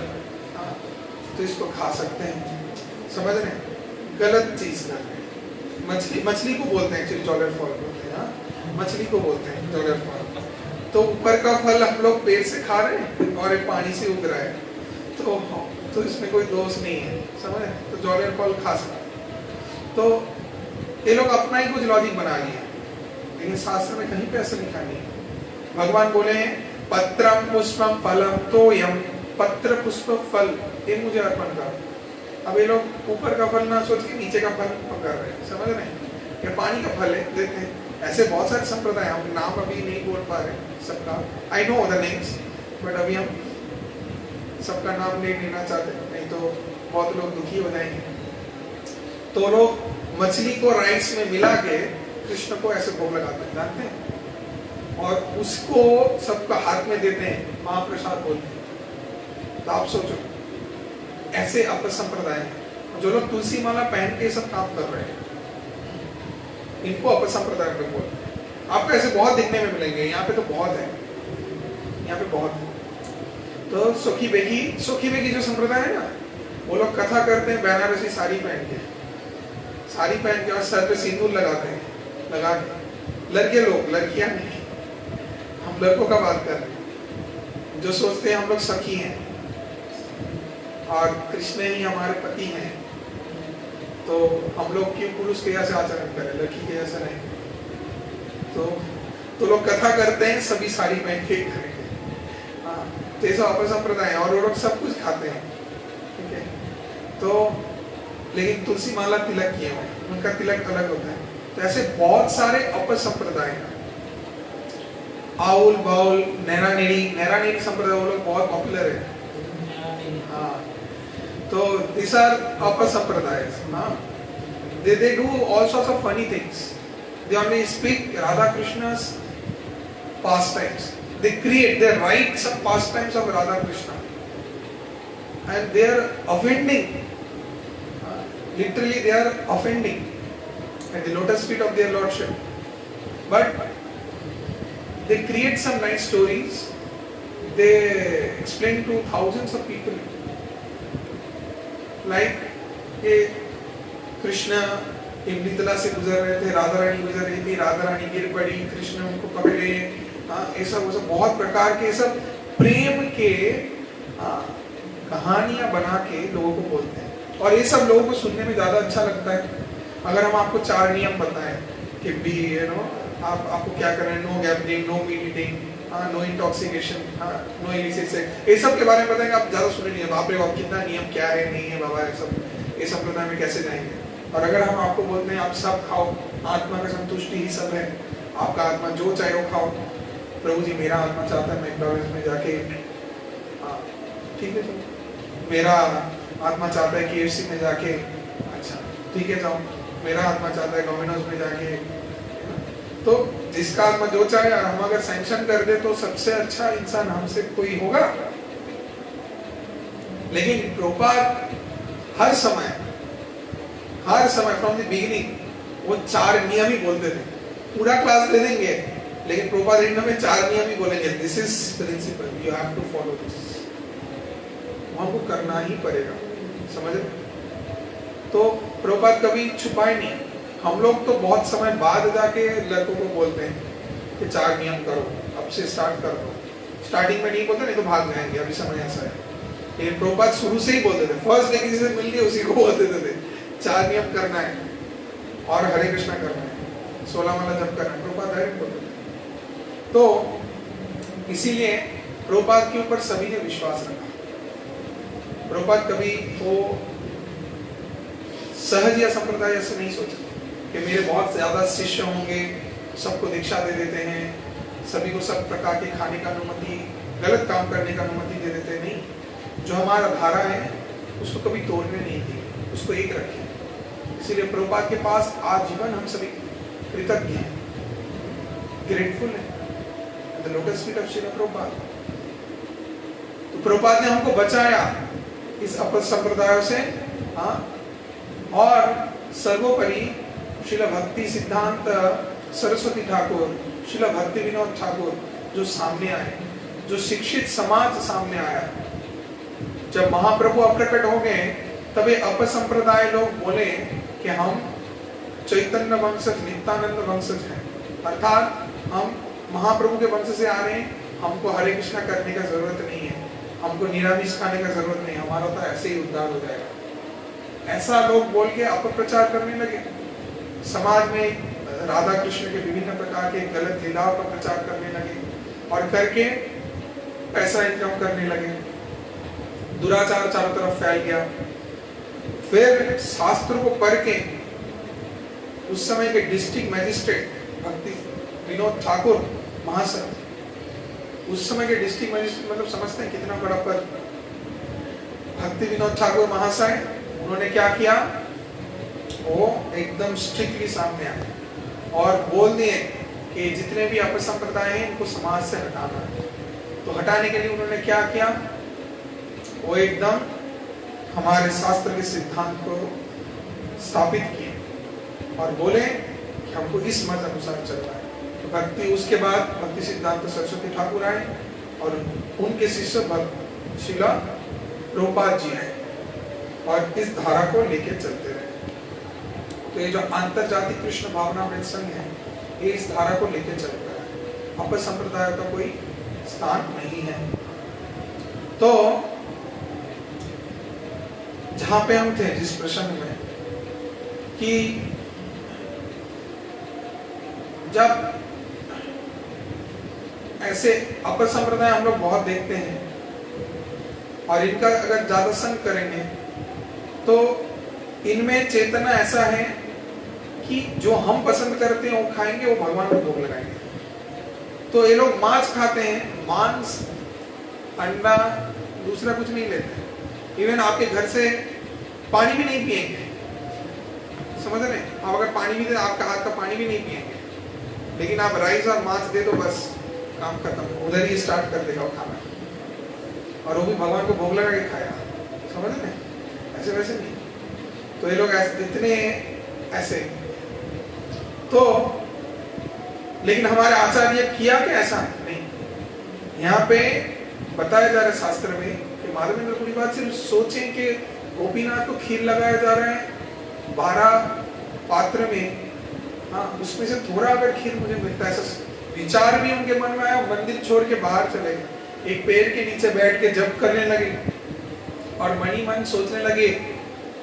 तो इसको खा सकते हैं, समझ रहे हैं? गलत चीज कर रहे हैं। मछली को बोलते हैं एक्चुअली, ज्वालेर फल बोलते हैं, मछली को बोलते हैं ज्वालेर फल। तो ऊपर का फल हम लोग पेट से खा रहे हैं और ये पानी से उग रहा है, तो इसमें कोई दोष नहीं है, समझ रहे? तो ज्वालेर फल खा सकते हैं। तो ये लोग अपना ही कुछ लॉजिक बना लिए, लेकिन शास्त्र में कहीं पे ऐसा लिखा नहीं है। भगवान बोले हैं पत्रम पुष्पम फलम तोयम, पत्र पुष्प फल ये मुझे अर्पण करो। अब ये लोग ऊपर का फल ना सोच के नीचे का फल कर रहे हैं, समझ रहे हैं? ये पानी का फल है, देते हैं। ऐसे बहुत सारे संप्रदाय, हम नाम अभी नहीं बोल पा रहे सबका, I know the names, but अभी हम सबका नाम नहीं लेना चाहते, नहीं तो बहुत लोग दुखी हो जाएंगे। तो लोग मछली को राइस में मिला के कृष्ण को ऐसे भोग लगाते हैं, जानते हैं? और उसको सबका हाथ में देते हैं, महाप्रसाद बोलते हैं। तो आप सोचो, ऐसे अपसंप्रदाय हैं। जो लोग तुलसी माला पहन के सब काम कर रहे हैं, इनको अपसंप्रदाय पे बोलते हैं। आपको ऐसे बहुत दिखने में मिलेंगे, यहाँ पे तो बहुत है, यहाँ पे बहुत है। तो सोखी बेकी जो संप्रदाय है ना, वो लोग कथा करते हैं बनारसी साड़ी पहन के और सर पे सिंदूर लगाते हैं, लगा के। लड़के लोग, लड़कियां नहीं, हम लड़कों का बात कर रहे हैं, जो सोचते हैं हम लोग सखी हैं और कृष्ण ही हमारे पति हैं, तो हम लोग क्यों पुरुष के जैसे आचरण करें, लड़की के जैसा नहीं। तो लोग कथा करते हैं सभी साड़ी पहन के करेंगे। हाँ, तो ऐसा अपसंप्रदाय है, और वो लोग सब कुछ खाते हैं, ठीक है? तो लेकिन तुलसी माला तिलक किए हुए, उनका तिलक अलग होता है। तो ऐसे बहुत सारे अपसंप्रदाय हैं। आउल बाउल, नैरा नेरी संप्रदाय, वो लोग बहुत पॉपुलर है। हाँ, तो these are upper sampradayas. They do all sorts of funny things. They only speak Radha Krishna's pastimes. They write some pastimes of Radha Krishna, and they are offending. Literally, they are offending at the lotus feet of their lordship. But they create some nice stories. They explain to thousands of people. Like ये कृष्ण इमलीतला से गुजर रहे थे, राधा रानी गुजर रही थी, राधा रानी गिर पड़ी, कृष्ण उनको पकड़े, ये सब बहुत प्रकार के सब प्रेम के कहानियां बना के लोगों को बोलते हैं, और ये सब लोगों को सुनने में ज्यादा अच्छा लगता है। अगर हम आपको 4 नियम बताएं कि बी आपको क्या करना है, no gambling, no meat eating, no intoxication, no illicit sex, ये सब के बारे में बताएंगे, आप ज्यादा सुने नहीं है। बाप रे बाप, कितना नियम, क्या है नहीं है बाबा, ये संप्रदाय में कैसे जाएंगे? और अगर हम आपको बोलते हैं आप सब खाओ, आत्मा का संतुष्टि ही सब है, आपका आत्मा जो चाहे वो खाओ, प्रभु जी मेरा आत्मा चाहता है मैकडॉनल्ड्स में जाके, ठीक है, तो मेरा आत्मा चाहता है KFC में जाके, अच्छा ठीक है जाओ, मेरा आत्मा चाहता है डोमिनोज में जाके। तो जिसका आत्मा जो चाहे, हम अगर सैंक्शन कर दे तो सबसे अच्छा इंसान हमसे कोई होगा? लेकिन प्रभुपाद हर समय फ्रॉम द बिगिनिंग वो 4 नियम ही बोलते थे। पूरा क्लास ले देंगे लेकिन प्रभुपाद हिंदू में 4 नियम ही बोलेंगे, this is principle, you have to follow this, हमको करना ही पड़ेगा, समझ रहे? तो प्रभुपाद कभी छुपाए नहीं। हम लोग तो बहुत समय बाद जाके लड़कों को बोलते हैं कि 4 नियम करो, अब से स्टार्ट कर दो। स्टार्टिंग में नहीं बोलते, नहीं तो भाग जाएंगे, अभी समय ऐसा है। लेकिन प्रभुपाद शुरू से ही बोलते थे, फर्स्ट डे किसी से मिल लिया उसी को बोलते थे 4 नियम करना है और हरे कृष्णा करना है, 16 माला जप करना है, प्रभुपाद डायरेक्ट बोलते थे। तो इसीलिए प्रभुपाद के ऊपर सभी ने विश्वास रखा। प्रभुपाद कभी वो सहज या संप्रदाय ऐसे नहीं सोचा कि मेरे बहुत ज्यादा शिष्य होंगे, सबको दीक्षा दे देते हैं, सभी को सब प्रकार के खाने का अनुमति, गलत काम करने का अनुमति दे देते हैं। नहीं, जो हमारा धारा है उसको कभी तोड़ने नहीं दी, उसको एक रखे। इसीलिए प्रभुपाद के पास आजीवन हम सभी कृतज्ञ हैं, ग्रेटफुल हैं, the lotus feet of Srila Prabhupada. तो प्रभुपाद ने हमको बचाया इस अपद संप्रदायों से, हाँ, और सर्वोपरि श्रील भक्ति सिद्धांत सरस्वती ठाकुर, श्रील भक्ति विनोद ठाकुर जो सामने आए, जो शिक्षित समाज सामने आया। जब महाप्रभु अप्रकट हो गए तब ये अपसंप्रदाय लोग बोले कि हम चैतन्य वंशज, नित्यानंद वंशज हैं, अर्थात हम महाप्रभु के वंश से आ रहे हैं, हमको हरे कृष्णा करने का जरूरत नहीं है, हमको निरामिष खाने का जरूरत नहीं, हमारा तो ऐसे ही उद्धार हो जाएगा। ऐसा लोग बोल के अपप्रचार करने लगे। समाज में राधा कृष्ण के विभिन्न प्रकार के गलत लीलाओं का प्रचार करने लगे और करके पैसा इनकम करने लगे। दुराचार चारों तरफ फैल गया। फिर शास्त्र को पढ़ के उस समय के डिस्ट्रिक्ट मैजिस्ट्रेट भक्ति विनोद ठाकुर महाशय, उस समय के डिस्ट्रिक्ट मैजिस्ट्रेट मतलब समझते हैं कितना बड़ा पद, भक्ति विनोद ठाकुर महाशय, उन्होंने क्या किया, वो एकदम स्ट्रिक्टली सामने आए और बोल दिए कि जितने भी अपसंप्रदाय हैं इनको समाज से हटाना है। तो हटाने के लिए उन्होंने क्या किया, वो एकदम हमारे शास्त्र के सिद्धांत को स्थापित किए और बोले कि हमको इस मत अनुसार चलना है। तो भक्ति, उसके बाद भक्ति सिद्धांत सरस्वती ठाकुर आए और उनके शिष्य श्रील प्रभुपाद जी आए और इस धारा को लेके चलते रहे। तो ये जो अंतरजातीय कृष्ण भावनामृत संघ है, ये इस धारा को लेके चलता है, अपर संप्रदाय का कोई स्थान नहीं है। तो जहां पे हम थे जिस प्रसंग में कि जब ऐसे अपर संप्रदाय हम लोग बहुत देखते हैं और इनका अगर ज्यादा संग करेंगे तो इनमें चेतना ऐसा है कि जो हम पसंद करते हैं वो खाएंगे, वो भगवान को भोग लगाएंगे। तो ये लोग मांस खाते हैं, मांस, अंडा, दूसरा कुछ नहीं लेते। इवन आपके घर से पानी भी नहीं पिएंगे, समझ रहे? आप अगर पानी भी दे, आपका हाथ का पानी भी नहीं पिएंगे, लेकिन आप राइस और मांस दे दो, बस काम खत्म, उधर ही स्टार्ट कर देगा वो खाना, और वो भी भगवान को भोग लगा के खाया, समझ रहे? ऐसे वैसे नहीं। तो ये लोग ऐसे इतने ऐसे, तो लेकिन हमारे आचार्य किया कि ऐसा नहीं। यहाँ पे बताया जा रहा है शास्त्र में कि माधवेंद्र पूरी बात सिर्फ सोचें कि गोपीनाथ को खीर लगाया जा रहा है 12 पात्र में, हाँ, उसमें से थोड़ा अगर खीर मुझे मिलता है, ऐसा विचार भी उनके मन में आया, मंदिर छोड़ के बाहर चले गए, एक पेड़ के नीचे बैठ के जप करने लगे और मनी मन सोचने लगे,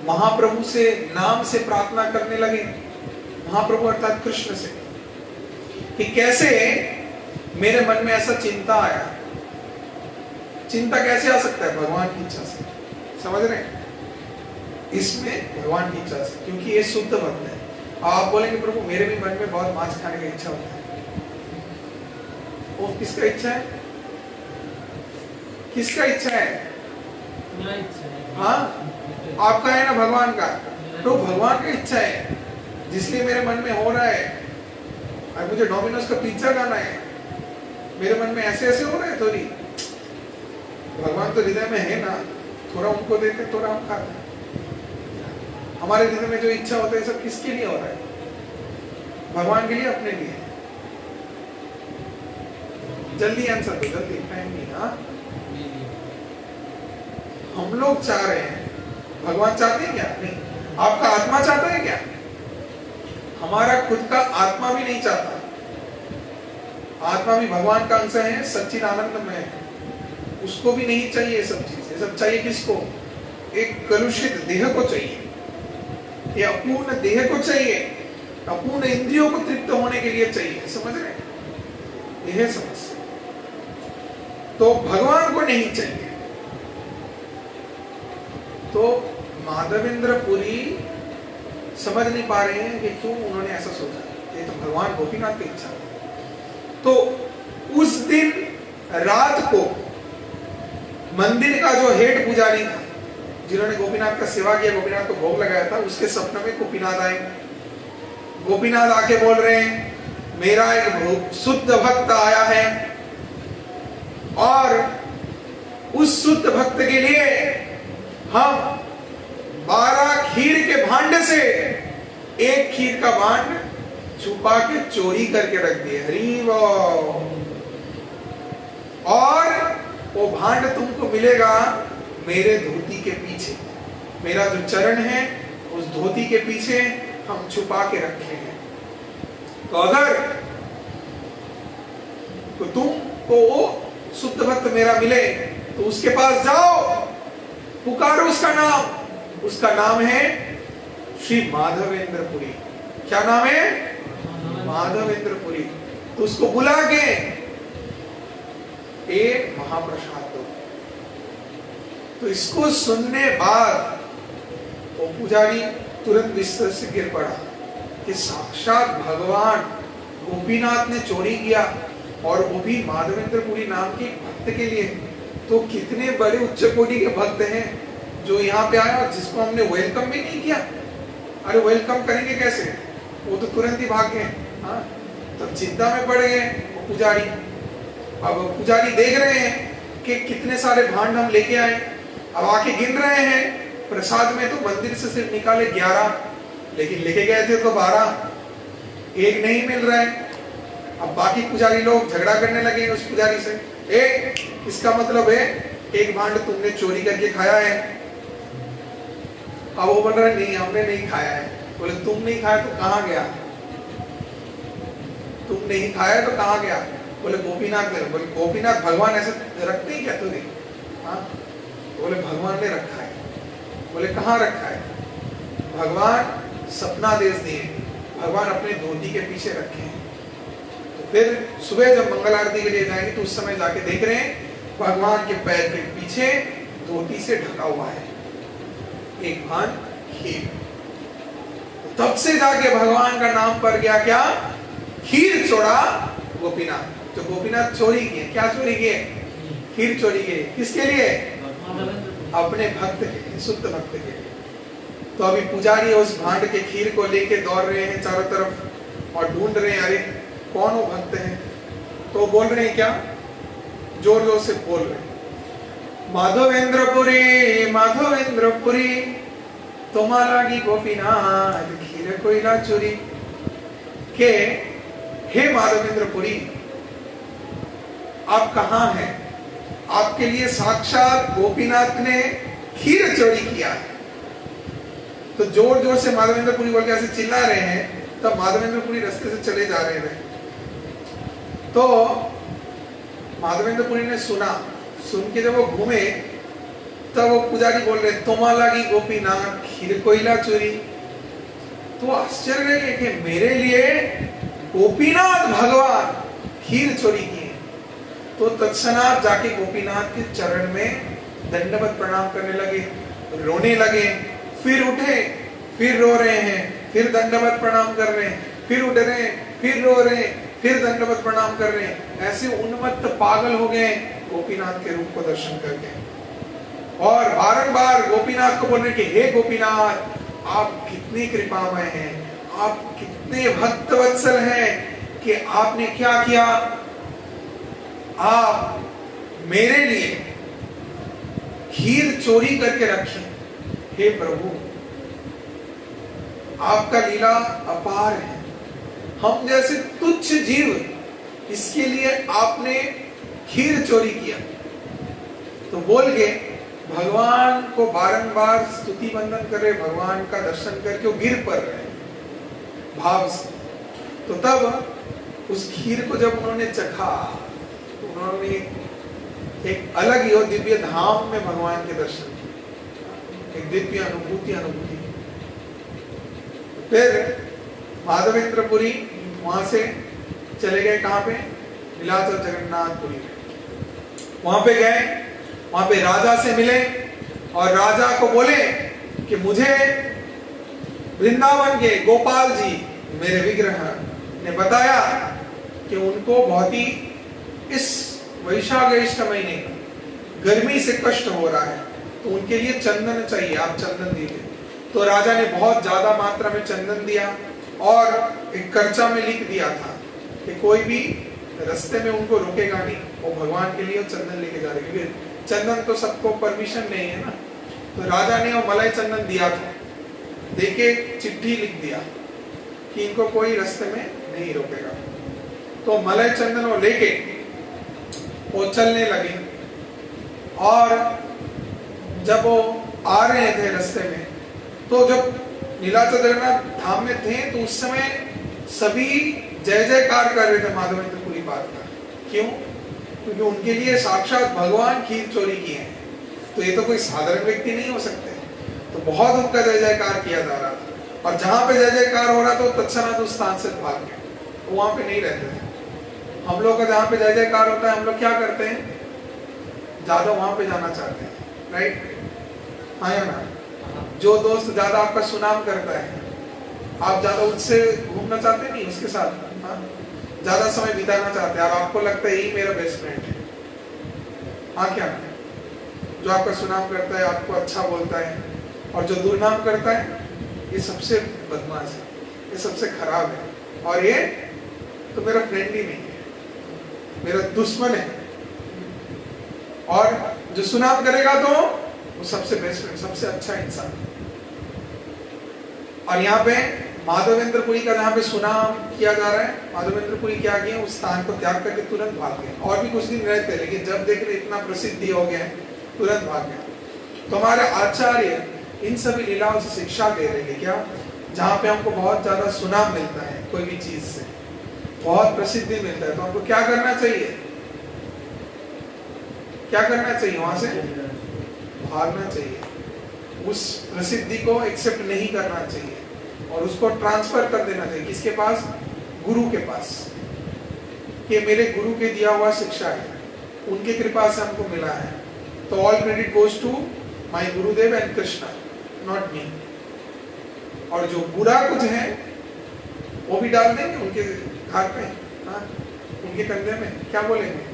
महाप्रभु से नाम से प्रार्थना करने लगे, महाप्रभु अर्थात कृष्ण से, कि कैसे मेरे मन में ऐसा चिंता आया। चिंता कैसे आ सकता है? भगवान की इच्छा से, समझ रहे हैं? इसमें भगवान की इच्छा से, क्योंकि ये शुद्ध भक्त है। आप बोलेंगे प्रभु मेरे भी मन में बहुत मांस खाने की इच्छा होता है, वो किसका इच्छा है? किसका इच्छा है? हाँ, आपका है ना, भगवान का। तो भगवान का इच्छा है, जिसलिए मेरे मन में हो रहा है, और मुझे डोमिनोज का पिज्जा खाना है, मेरे मन में ऐसे ऐसे हो रहा है थोड़ी, भगवान तो हृदय में है ना, थोड़ा उनको देते, थोड़ा हम खाते। हमारे दिल में जो इच्छा होता है सब किसके लिए हो रहा है? भगवान के लिए, अपने लिए? जल्दी आंसर दो, जल्दी, टाइम नहीं। हाँ, हम लोग चाह रहे हैं, भगवान चाहते हैं क्या? नहीं। आपका आत्मा चाहता है क्या? हमारा खुद का आत्मा भी नहीं चाहता। आत्मा भी भगवान का अंश है, सच्चिदानंद में है, उसको भी नहीं चाहिए सब चीजें। सब चाहिए किसको? एक कलुषित देह को चाहिए, ये अपूर्ण देह को चाहिए, अपूर्ण इंद्रियों को तृप्त होने के लिए चाहिए। समझ रहे? यह है समस्या। तो भगवान को नहीं चाहिए। तो माधवेंद्र पुरी समझ नहीं पा रहे हैं कि क्यों उन्होंने ऐसा सोचा। ये तो भगवान गोपीनाथ की इच्छा है। तो उस दिन रात को मंदिर का जो हेड पुजारी था, जिन्होंने गोपीनाथ का सेवा किया, गोपीनाथ को भोग लगाया था, उसके सपने में गोपीनाथ आए। गोपीनाथ आके बोल रहे हैं, मेरा एक शुद्ध भक्त आया है और उस शुद्ध भक्त के लिए हम 12 खीर के भांड से एक खीर का भांड छुपा के चोरी करके रख दिए। हरि बोल। और वो भांड तुमको मिलेगा मेरे धोती के पीछे। मेरा जो चरण है उस धोती के पीछे हम छुपा के रखे हैं। तो अगर तो तुमको वो शुद्ध भक्त मेरा मिले तो उसके पास जाओ, पुकारो उसका नाम। उसका नाम है श्री माधवेंद्र पुरी। क्या नाम है? माधवेंद्र पुरी। तो उसको बुला के एक महाप्रसाद दो। तो इसको सुनने बाद वो पुजारी तुरंत बिस्तर से गिर पड़ा कि साक्षात भगवान गोपीनाथ ने चोरी किया, और वो भी माधवेंद्र पुरी नाम के भक्त के लिए। तो कितने बड़े उच्च कोटि के भक्त हैं जो यहाँ पे आए और जिसको हमने वेलकम भी नहीं किया। अरे वेलकम करेंगे कैसे? वो तो तुरंत ही भाग गए। हाँ, तब चिंता में पड़ गए वो पुजारी। अब पुजारी देख रहे हैं कि कितने सारे भांड हम लेके आए। अब आके गिन रहे हैं, प्रसाद में तो मंदिर से सिर्फ निकाले 11, लेकिन लेके गए थे तो 12, एक नहीं मिल रहा है। अब बाकी पुजारी लोग झगड़ा करने लगे उस पुजारी से, इसका मतलब है एक भांड तुमने चोरी करके खाया है। अब वो बोल रहा है नहीं, हमने नहीं खाया है। बोले तुम नहीं खाया तो कहाँ गया? तुम नहीं खाया तो कहाँ गया? बोले गोपीनाथ ने। बोले गोपीनाथ भगवान ऐसे रखते ही क्या तुझे? हाँ, बोले भगवान ने रखा है। बोले कहाँ रखा है? भगवान सपना देश दिए, भगवान अपने धोती के पीछे रखे हैं। तो फिर सुबह जब मंगल आरती के लिए जाएंगे तो उस समय जाके देख रहे हैं भगवान के पैर के पीछे धोती से ढका हुआ है एक भांड खीर। तो तब से जाके भगवान का नाम पड़ गया क्या? खीर चोरा गोपीनाथ। तो गोपीनाथ चोरी किए। क्या चोरी किए? खीर चोरी किए। किसके लिए? अपने भक्त के लिए, शुद्ध भक्त के लिए। तो अभी पुजारी उस भांड के खीर को लेके दौड़ रहे हैं चारों तरफ और ढूंढ रहे हैं, अरे कौन वो भक्त है? तो बोल रहे हैं क्या? जोर जोर से बोल रहे हैं, माधवेंद्रपुरी माधवेंद्रपुरी तुम्हारा की गोपीनाथ खीर कोयला चोरी के। हे माधवेंद्रपुरी, आप कहाँ हैं? आपके लिए साक्षात गोपीनाथ ने खीर चोरी किया है। तो जोर जोर से माधवेंद्रपुरी बोल के ऐसे चिल्ला रहे हैं। तब माधवेंद्रपुरी रास्ते से चले जा रहे हैं। तो माधवेंद्रपुरी ने सुना, सुन के जब वो घूमे तब वो पुजारी बोल रहे तुम्हारा की गोपीनाथ खीर कोयला चोरी। तो आश्चर्य है कि मेरे लिए गोपीनाथ भगवान खीर चोरी किए। तो तत्क्षणात जाके गोपीनाथ के चरण में दंडवत प्रणाम करने लगे, रोने लगे, फिर उठे, फिर रो रहे हैं, फिर दंडवत प्रणाम कर रहे हैं, फिर उठ रहे हैं, फिर रो रहे हैं, फिर दंडवत प्रणाम कर रहे हैं। ऐसे उन्मत्त पागल हो गए गोपीनाथ के रूप को दर्शन करके। और बारंबार गोपीनाथ को बोल रहे कि हे गोपीनाथ, आप कितने कृपामय हैं, आप कितने भक्तवत्सल हैं कि आपने क्या किया? आप मेरे लिए खीर चोरी करके रखी। हे प्रभु, आपका लीला अपार है। हम जैसे तुच्छ जीव, इसके लिए आपने खीर चोरी किया। तो बोल के भगवान को बारंबार स्तुति वंदन कर रहे, भगवान का दर्शन करके वो गिर पड़ रहे भाव से। तो तब उस खीर को जब उन्होंने चखा, तो उन्होंने एक अलग ही और दिव्य धाम में भगवान के दर्शन किए, एक दिव्य अनुभूति। फिर माधवेंद्रपुरी वहां से चले गए, कहां पे? नीलाचल जगन्नाथपुरी में। वहां पे गए, वहां पे राजा से मिले और राजा को बोले कि मुझे वृंदावन के गोपाल जी, मेरे विग्रह ने बताया कि उनको बहुत ही इस वैशाख ज्येष्ठ महीने गर्मी से कष्ट हो रहा है, तो उनके लिए चंदन चाहिए, आप चंदन दीजिए। तो राजा ने बहुत ज्यादा मात्रा में चंदन दिया और एक कर्चा में लिख दिया था कि कोई भी रास्ते में उनको रोकेगा नहीं, वो भगवान के लिए चंदन लेके जा रहे, क्योंकि चंदन तो सबको परमिशन नहीं है ना। तो राजा ने वो मलाई चंदन दिया था, देके चिट्ठी लिख दिया कि इनको कोई रास्ते में नहीं रोकेगा। तो मलाई चंदन वो लेके वो चलने लगे, और जब वो आ रहे थे रास्ते में, तो जब नीलाचल जगन्नाथ धाम में थे तो उस समय सभी जय जयकार कर रहे थे माधवेंद्रपुरी पाद का। क्यों? क्योंकि उनके लिए साक्षात भगवान खीर चोरी किए हैं, तो ये तो कोई साधारण व्यक्ति नहीं हो सकते। तो बहुत उनका जय जयकार किया जा रहा था, और जहां पे जय जयकार हो रहा था तत्क्षणात उस स्थान से भाग गए, तो वहां पे नहीं रहते थे। हम लोग का जहां पे जय जयकार होता है, हम लोग क्या करते हैं? ज्यादा वहां पे जाना चाहते हैं, राइट? हाँ या ना? जो दोस्त ज्यादा आपका सुनाम करता है, आप ज्यादा उससे घूमना चाहते नहीं, उसके साथ ज्यादा समय बिताना चाहते हैं, और आपको लगता है यही मेरा बेस्ट फ्रेंड है। हाँ क्या? जो आपका सुनाम करता है, आपको अच्छा बोलता है, और जो दुर्नाम करता है, ये सबसे बदमाश है, ये सबसे खराब है, और ये तो मेरा फ्रेंड ही नहीं है, मेरा दुश्मन है। और जो सुनाम करेगा तो वो सबसे बेस्ट फ्रेंड, सबसे अच्छा इंसान। और यहाँ पे माधवेंद्रपुरी का जहाँ पे सुनाम किया जा रहा है, माधवेंद्रपुरी क्या किए? उस स्थान को त्याग करके तुरंत भाग गए। और भी कुछ दिन रहते, लेकिन जब देख रहे इतना प्रसिद्धि हो गया, तुरंत भाग गए। तो हमारे आचार्य इन सभी लीलाओं से शिक्षा दे रहे हैं क्या? जहाँ पे हमको बहुत ज्यादा सुनाम मिलता है, कोई भी चीज से बहुत प्रसिद्धि मिलता है, तो हमको क्या करना चाहिए? क्या करना चाहिए? वहां से भागना चाहिए, उस प्रसिद्धि को एक्सेप्ट नहीं करना चाहिए, और उसको ट्रांसफर कर देना चाहिए। किसके पास? गुरु के पास। ये मेरे गुरु के दिया हुआ शिक्षा है, उनके कृपा से हमको मिला है, तो all credit goes to my Gurudev and Krishna, not me. और जो बुरा कुछ है वो भी डाल देंगे उनके घर पे, हाँ, उनके कंधे में, क्या बोलेंगे?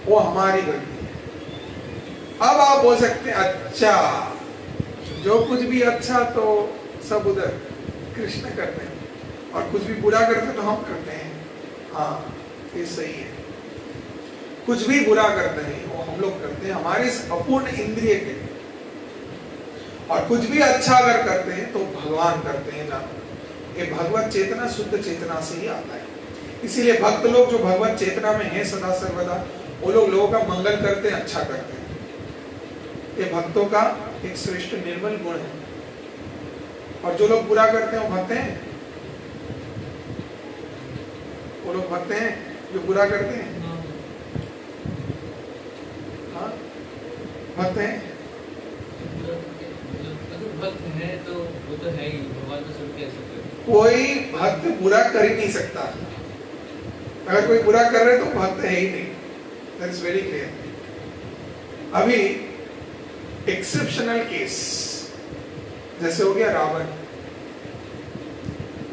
वो हमारी गलती है। अब आप बोल सकते हैं अच्छा, जो कुछ भी अच्छा तो सब उधर कृष्ण करते हैं, और कुछ भी बुरा करते तो हम करते हैं। हाँ, ये सही है। कुछ भी बुरा करते हैं वो हम लोग करते हैं हमारे इस अपूर्ण इंद्रिय के, और कुछ भी अच्छा अगर करते हैं तो भगवान करते हैं। जानो, ये भगवत चेतना शुद्ध चेतना से ही आता है। इसीलिए भक्त लोग जो भगवत चेतना में हैं सदा सर्वदा, वो लोग लोगों का मंगल करते हैं, अच्छा करते हैं। ये भक्तों का एक श्रेष्ठ निर्मल गुण है। और जो लोग बुरा करते हैं वो भक्त हैं? वो लोग भक्त हैं जो बुरा करते हैं? हाँ, भक्त हैं।
भक्त है तो वो तो है ही, भगवान तो सब कह सकते हैं।
कोई भक्त बुरा कर ही नहीं सकता। अगर कोई बुरा कर रहे तो भक्त है ही नहीं, दैट इज वेरी क्लियर। अभी एक्सेप्शनल केस जैसे हो गया रावण।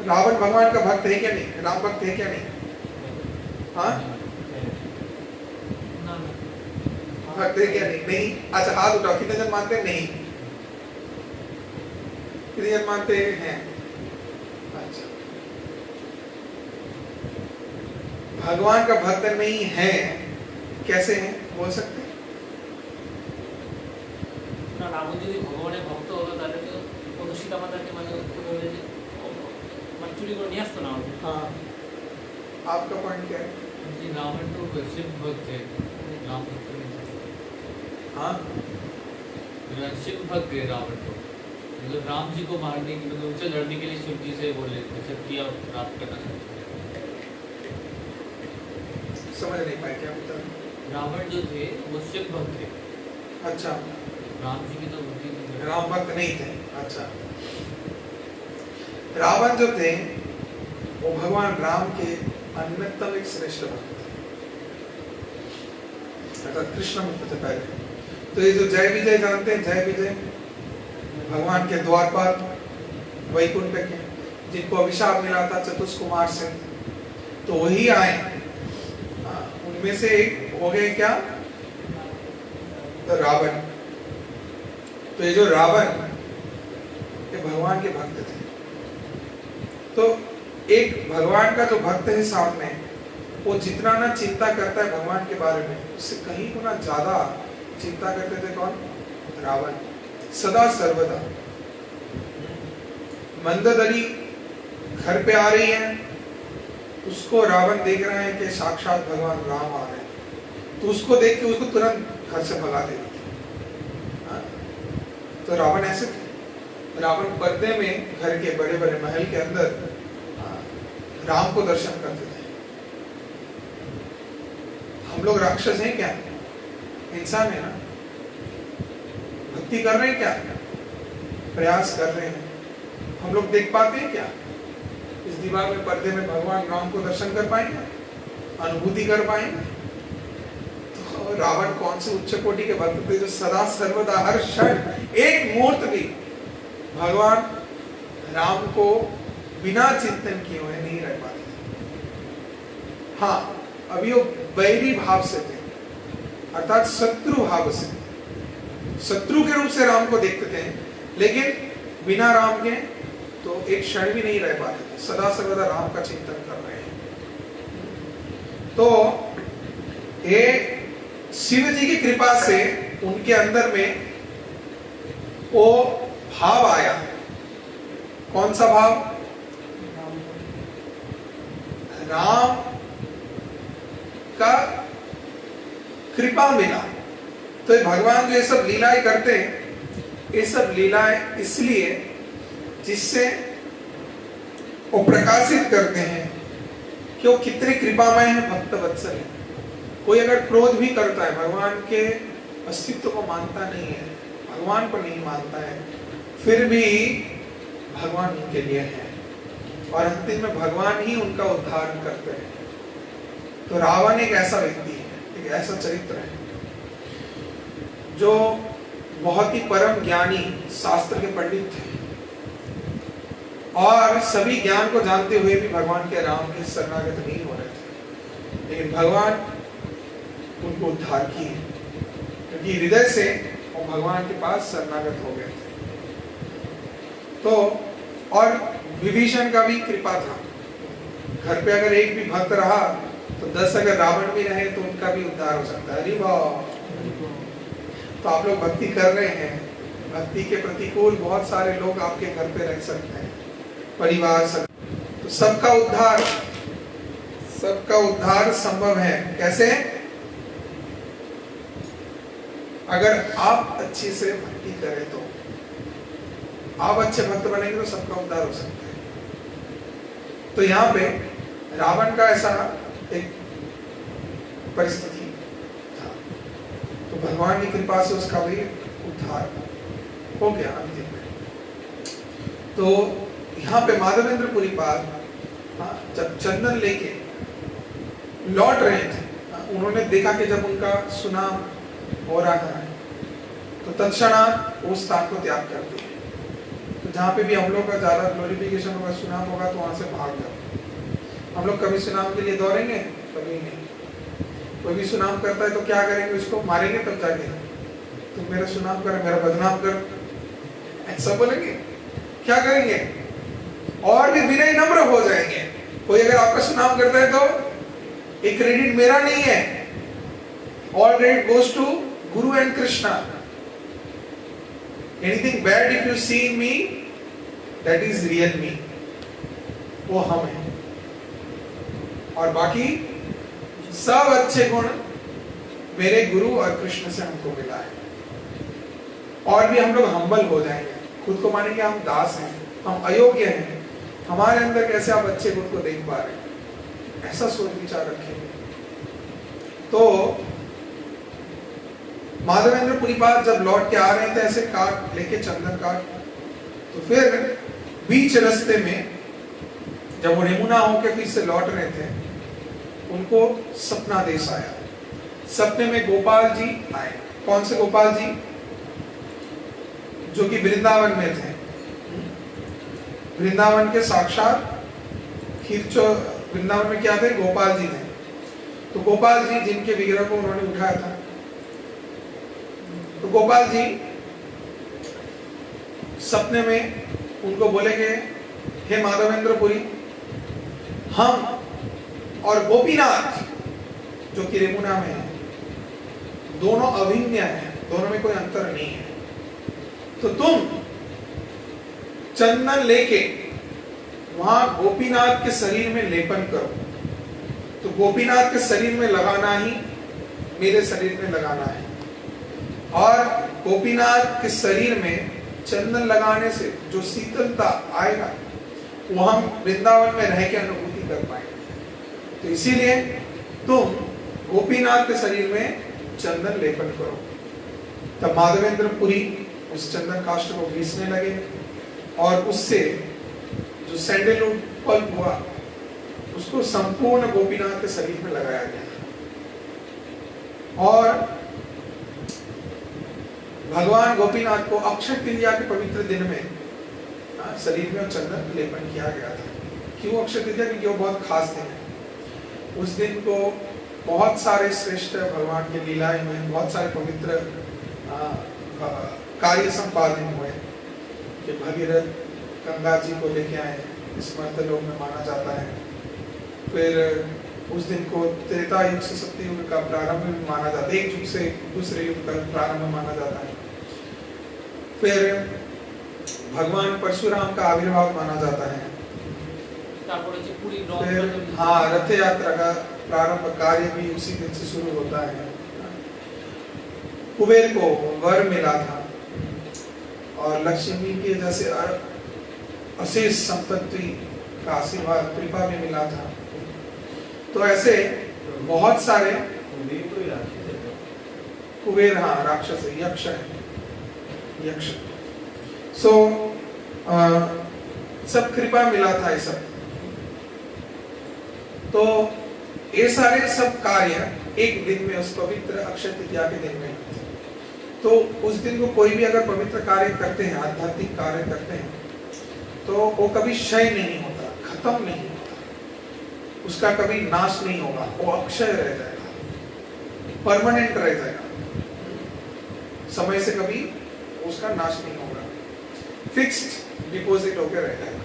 रावण भगवान का भक्त है क्या नहीं? राम भक्त है क्या नहीं? हाँ, भक्त है क्या नहीं? नहीं। अच्छा, हाथ उठाओ, कितने जन मानते हैं? नहीं। कितने जन मानते हैं? अच्छा, भगवान का भक्त नहीं है, कैसे है? बोल सकते हैं?
রাবণ যদি ভগবানের ভক্ত হতো তাহলে তো কত সীতা মাতাকে মানে চুরি করে নিয়ে আসতো না।
हाँ आपका पॉइंट क्या है?
जी रावण तो शिव भक्त है, राम भक्त नहीं था।
हाँ
शिव भक्त है रावण तो, मतलब राम जी को मारने की मतलब उनसे लड़ने के लिए शिव जी से बोले थे शक्तियाँ प्राप्त करना चाहते थे।
समझ नहीं पाए क्या बता?
रावण जो थे वो शिव भक्त थे,
अच्छा
राम जी की तो बुद्धि नहीं थी।
राम भक्त नहीं थे। अच्छा रावण जो थे वो भगवान राम के अन्यतम एक श्रेष्ठ भक्त थे, अर्थात कृष्ण भक्त थे पहले। तो ये जो जय विजय जानते हैं, जय विजय भगवान के द्वारपाल वैकुंठ के, जिनको अभिशाप मिला था चतुष्कुमार से, तो वही आए। उनमें से एक हो गए क्या? तो रावण। तो ये जो रावण ये भगवान के भक्त थे। तो एक भगवान का जो भक्त है सामने, वो जितना ना चिंता करता है भगवान के बारे में, उससे कहीं गुना ज्यादा चिंता करते थे कौन? रावण। सदा सर्वदा मंदोदरी घर पे आ रही है, उसको रावण देख रहे हैं कि साक्षात भगवान राम आ रहे हैं, तो उसको देख के उसको तुरंत घर से भगा देते थे। तो रावण ऐसे थे। रावण पर्दे में घर के बड़े बड़े महल के अंदर राम को दर्शन करते थे। हम लोग राक्षस हैं क्या? इंसान है ना, भक्ति कर रहे हैं क्या? प्रयास कर रहे हैं। हम लोग देख पाते हैं क्या? इस दीवार में पर्दे में भगवान राम को दर्शन कर पाएंगे, अनुभूति कर पाएंगे? तो रावण कौन से उच्च कोटि के भक्त थे जो सदा सर्वदा हर क्षण एक मुहूर्त भी भगवान राम को बिना चिंतन किए हुए नहीं रह पाते। हाँ अभी वो बैरी भाव से थे, अर्थात शत्रु भाव से, शत्रु के रूप से राम को देखते थे, लेकिन बिना राम के तो एक क्षण भी नहीं रह पाते थे, सदा सर्वदा राम का चिंतन कर रहे हैं। तो ये शिव जी की कृपा से उनके अंदर में वो भाव आया। कौन सा भाव? राम का कृपा मिला। तो भगवान जो ये सब लीलाएं करते हैं, ये सब लीलाएं इसलिए जिससे वो प्रकाशित करते हैं कि वो कितने कृपामय हैं, भक्त वत्सल हैं। कोई अगर क्रोध भी करता है, भगवान के अस्तित्व को मानता नहीं है, भगवान को नहीं मानता है, फिर भी भगवान उनके लिए है और अंतिम में भगवान ही उनका उद्धार करते हैं। तो रावण एक ऐसा व्यक्ति है, एक ऐसा चरित्र है जो बहुत ही परम ज्ञानी, शास्त्र के पंडित थे और सभी ज्ञान को जानते हुए भी भगवान के राम के शरणागत नहीं हो रहे थे, लेकिन भगवान उनको उद्धार किए क्योंकि हृदय से वो भगवान के पास शरणागत हो गए थे। तो और विभीषण का भी कृपा था, घर पे अगर एक भी भक्त रहा तो 10 अगर रावण भी रहे तो उनका भी उद्धार हो सकता है। अरे वाह! तो आप लोग भक्ति कर रहे हैं, भक्ति के प्रतिकूल बहुत सारे लोग आपके घर पे रह सकते हैं, परिवार सब, तो सबका उद्धार संभव है। कैसे? अगर आप अच्छी से भक्ति करें तो, आप अच्छे भक्त बनेंगे तो सबका उद्धार हो सकता है। तो यहाँ पे रावण का ऐसा एक परिस्थिति था, तो भगवान की कृपा से उसका भी उद्धार हो गया अंतिम में। तो यहाँ पे माधवेंद्रपुरी पाद जब चंदन लेके लौट रहे थे, उन्होंने देखा कि जब उनका सुनाम हो रहा है तो तत्क्षणात उस स्थान को त्याग कर दिया। तो जहाँ पे भी हम लोग का ज्यादा ग्लोरिफिकेशन होगा, सुनाम होगा, तो वहां से भाग जाओ। हम लोग कभी सुनाम के लिए दौड़ेंगे? कभी नहीं। कोई भी सुनाम करता है तो क्या करेंगे? उसको मारेंगे तब जाके, तुम मेरा सुनाम कर, मेरा बदनाम कर, ऐसा बोलेंगे? क्या करेंगे? और भी विनय नम्र हो जाएंगे। कोई अगर आपका सुनाम करता है तो एक क्रेडिट मेरा नहीं है, all credit goes to Guru and Krishna. Anything bad if you see in me, that is real me, वो हम है। और बाकी सब अच्छे गुण मेरे गुरु और कृष्ण से हमको मिला है। और भी हम लोग हम्बल हो जाएंगे, खुद को मानेंगे हम दास हैं, हम अयोग्य हैं, हमारे अंदर कैसे आप अच्छे गुण को देख पा रहे हैं, ऐसा सोच विचार रखेंगे। तो माधवेंद्र पुरी बात जब लौट के आ रहे थे ऐसे काट लेके, चंदन काट, तो फिर बीच रास्ते में जब वो रेमुना होके फिर से लौट रहे थे, उनको सपना देश आया। सपने में गोपाल जी आए। कौन से गोपाल जी? जो कि वृंदावन में थे, वृंदावन के साक्षात खीरचो, वृंदावन में क्या थे? गोपाल जी थे। तो गोपाल जी जिनके विग्रह को उन्होंने उठाया था, तो गोपाल जी सपने में उनको बोलेंगे, हे माधवेंद्रपुरी, हम और गोपीनाथ जो कि रेमुना में है, दोनों अभिन्न हैं, दोनों में कोई अंतर नहीं है। तो तुम चंदन लेके वहां गोपीनाथ के शरीर में लेपन करो। तो गोपीनाथ के शरीर में लगाना ही मेरे शरीर में लगाना है। और गोपीनाथ के शरीर में चंदन लगाने से जो शीतलता आएगा वो हम वृंदावन में रह के अनुभूति कर पाएंगे। तो इसीलिए तुम गोपीनाथ के शरीर में चंदन लेपन करो। तब माधवेंद्र पुरी उस चंदन काष्ठ को घिसने लगे और उससे जो सैंडलवुड पल्प हुआ उसको संपूर्ण गोपीनाथ के शरीर में लगाया गया। और भगवान गोपीनाथ को अक्षय तृतीया के पवित्र दिन में शरीर में चंदन लेपन किया गया था। क्यों अक्षय तृतीया? क्योंकि वो बहुत खास दिन है। उस दिन को बहुत सारे श्रेष्ठ भगवान के लीलाएं हुए, बहुत सारे पवित्र कार्य संपादन हुए कि भगीरथ गंगा जी को लेके आए, इस मर्तलोक में माना जाता है। फिर उस दिन को त्रेता युग से सत्य युग का प्रारंभ भी माना जाता है, एक युग से दूसरे युग का प्रारंभ माना जाता है। फिर भगवान परशुराम का आविर्भाव माना जाता है। फिर हाँ, रथ यात्रा का प्रारंभ कार्य भी उसी दिन से शुरू होता है। कुबेर को वर मिला था और लक्ष्मी के जैसे अशेष संपत्ति का आशीर्वाद कृपा भी मिला था। तो ऐसे बहुत सारे कुबेर, हाँ राक्षस है, यक्ष है, यक्ष। सब कृपा मिला था ये सब। तो ये सारे सब कार्य एक दिन में उस पवित्र अक्षय तृतीया के दिन में। तो उस दिन को कोई भी अगर पवित्र कार्य करते हैं, आध्यात्मिक कार्य करते हैं, तो वो कभी क्षय नहीं होता, खत्म नहीं होता, उसका कभी नाश नहीं होगा, वो अक्षय रह जाएगा, परमानेंट रह जाएगा, समय से कभी उसका नाश नहीं होगा, फिक्स्ड डिपॉजिट होकर रह जाएगा।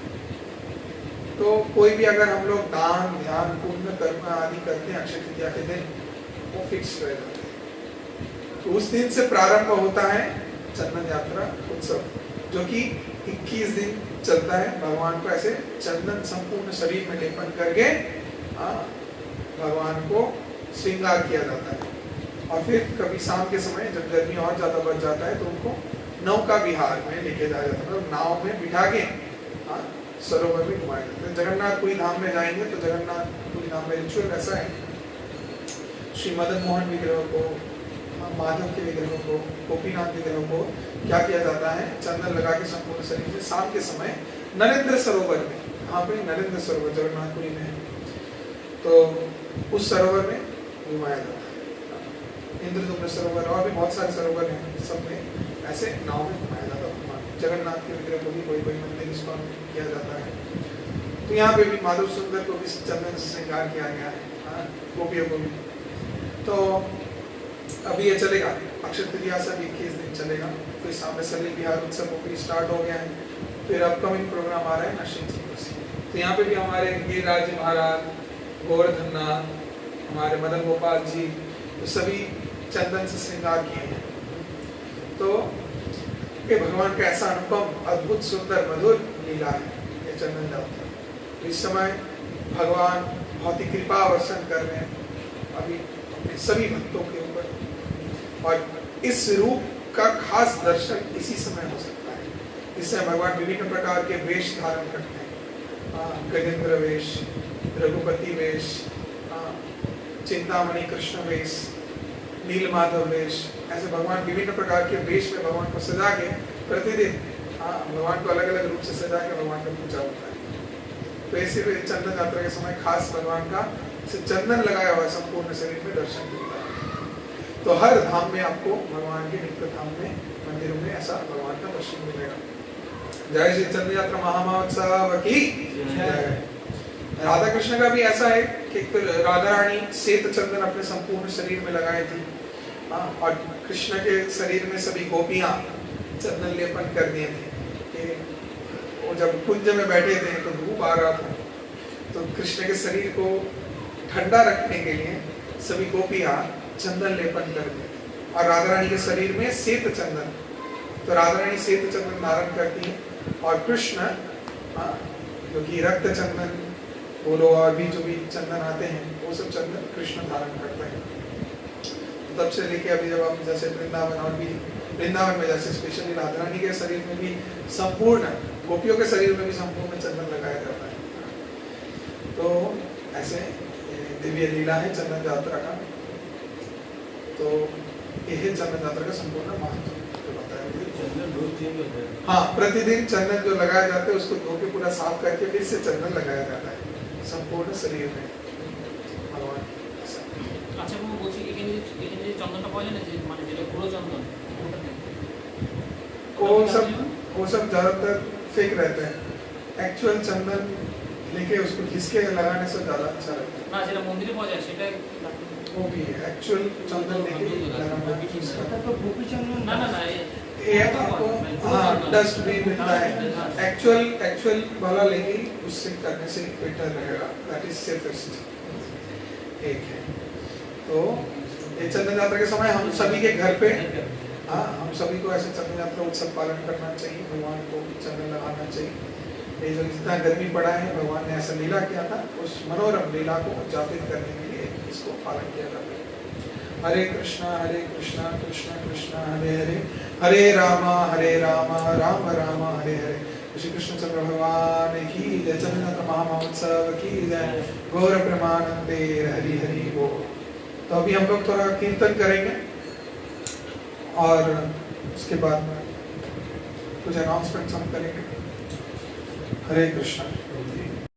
तो कोई भी अगर हम लोग दान, ध्यान, पुण्य, कर्म आदि करते हैं अक्षय तृतीया के दिन, वो फिक्स रह जाते हैं। तो उस दिन से प्रारंभ होता है चंदन यात्रा उत्सव, जो कि 21 दिन चलता है। भगवान को ऐसे चंदन संपूर्ण शरीर में लेपन करके भगवान को श्रृंगार किया जाता है। और फिर कभी शाम के समय जब गर्मी और ज्यादा बढ़ जाता है तो उनको नौका विहार में लेके जाया जाता है, मतलब नाव में बिठा के सरोवर में घुमाया जाता है। जगन्नाथपुरी धाम में जाएंगे तो जगन्नाथपुरी धाम में रिचुअल ऐसा है, श्री मदन मोहन विग्रह को, माधव के विग्रहों को, गोपीनाथ विग्रहों को क्या किया जाता है? चंदन लगा के संपूर्ण शरीर में शाम के समय नरेंद्र सरोवर में, यहाँ पे नरेंद्र सरोवर जगन्नाथपुरी में है, तो उस सरोवर में घुमाया जाता है। इंद्रदुम्न सरोवर और भी बहुत सारे सरोवर हैं, सब में ऐसे नाव में घुमाया जाता है। जगन्नाथ के विग्रह को भी कोई कोई मंदिर इसको किया जाता है। तो यहाँ पे भी माधव सुंदर को भी चंदन से श्रृंगार किया गया है, गोपियों को भी। तो अभी ये चलेगा अक्षय तृतीया से 21 दिन चलेगा। फिर सामने सलील विहार उत्सव भी स्टार्ट हो गया है। फिर अपकमिंग प्रोग्राम आ रहा है नरसिंह चतुर्थी। तो यहाँ पे भी हमारे गिरिराज जी महाराज, गोवर्धन नाथ, हमारे मदन गोपाल जी, तो सभी चंदन से श्रृंगार किए हैं। तो ये भगवान का ऐसा अनुपम अद्भुत सुंदर मधुर लीला है ये चंदन यात्रा। इस समय भगवान बहुत ही कृपा वर्षण कर रहे हैं अभी अपने सभी भक्तों के ऊपर, और इस रूप का खास दर्शन इसी समय हो सकता है। इस समय भगवान विभिन्न प्रकार के वेश धारण करते हैं, गजेंद्र वेश, रघुपति वेश, चिंतामणि कृष्ण वेश, नीलमाधव वेश, ऐसे भगवान विभिन्न प्रकार के वेश में भगवान को सजा के प्रतिदिन भगवान को अलग अलग रूप से सजा के भगवान का पूजा होता है। तो ऐसे चंदन यात्रा के समय खास भगवान का चंदन लगाया हुआ संपूर्ण शरीर में दर्शन मिलता है। तो हर धाम में आपको भगवान के नित्य धाम में मंदिरों में ऐसा भगवान का दर्शन मिलेगा। जय श्री चंदन यात्रा महामहोत्सव की जय। राधा कृष्ण का भी ऐसा है कि राधा रानी श्वेत चंदन अपने संपूर्ण शरीर में लगाए थी, और कृष्ण के शरीर में सभी गोपियां चंदन लेपन कर दिए थे। वो जब कुंज में बैठे थे तो धूप आ रहा था, तो कृष्ण के शरीर को ठंडा रखने के लिए सभी गोपियां चंदन लेपन कर दिए, और राधा रानी के शरीर में श्वेत चंदन, तो राधा रानी श्वेत चंदन धारण करती है, और कृष्ण जो कि रक्त चंदन बोलो और भी जो भी चंदन आते हैं वो सब चंदन कृष्ण धारण करते हैं। तो तब से लेके अभी जब आप जैसे वृंदावन, और भी वृंदावन में जैसे स्पेशली राधा रानी के शरीर में भी संपूर्ण, गोपियों के शरीर में भी संपूर्ण चंदन लगाया जाता है। तो ऐसे दिव्य लीला है चंदन यात्रा का। तो यह चंदन यात्रा का संपूर्ण महत्व बताया।
चंदन रोज चेंज होता है।
हाँ, प्रतिदिन चंदन जो लगाया जाता है उसको धो के पूरा साफ करके फिर से चंदन लगाया जाता है संपूर्ण शरीर में भगवान।
আচ্ছা বাবু বলছি এখানে যে চন্দনটা পাওয়া যায় না, যে মানে যেটা গুঁড়ো চন্দন,
वो सब ज्यादातर फेक रहता है। एक्चुअल चंदन लेके उसको घिस के लगाने से ज्यादा अच्छा रहता है।
না যেটা মন্দিরে পাওয়া যায় সেটা
वो भी है एक्चुअल चंदन लेके लगाना।
এটা তো গোপী চন্দন
না না না
ये आपको डस्ट भी मिलता है। एक्चुअल वाला लेके उससे करने से बेटर रहेगा, दैट इज सेफेस्ट। एक है तो ये चंदन यात्रा के समय हम सभी के घर पे हम सभी को ऐसे चंदन यात्रा उत्सव पालन करना चाहिए, भगवान को चंदन लगाना चाहिए। ये जो इतना गर्मी पड़ा है भगवान ने ऐसा लीला किया था, उस मनोरम लीला को उद्यापित करने के लिए इसको पालन किया जाता है। हरे कृष्णा कृष्ण कृष्ण हरे हरे, हरे राम राम राम हरे हरे। श्री कृष्ण चंद्र भगवान की जय। चंदन यात्रा महामहोत्सव की जय। गौर प्रेमानंदे हरि हरि बोल। तो अभी हम लोग थोड़ा कीर्तन करेंगे और उसके बाद कुछ अनाउंसमेंट्स हम करेंगे। हरे कृष्णा।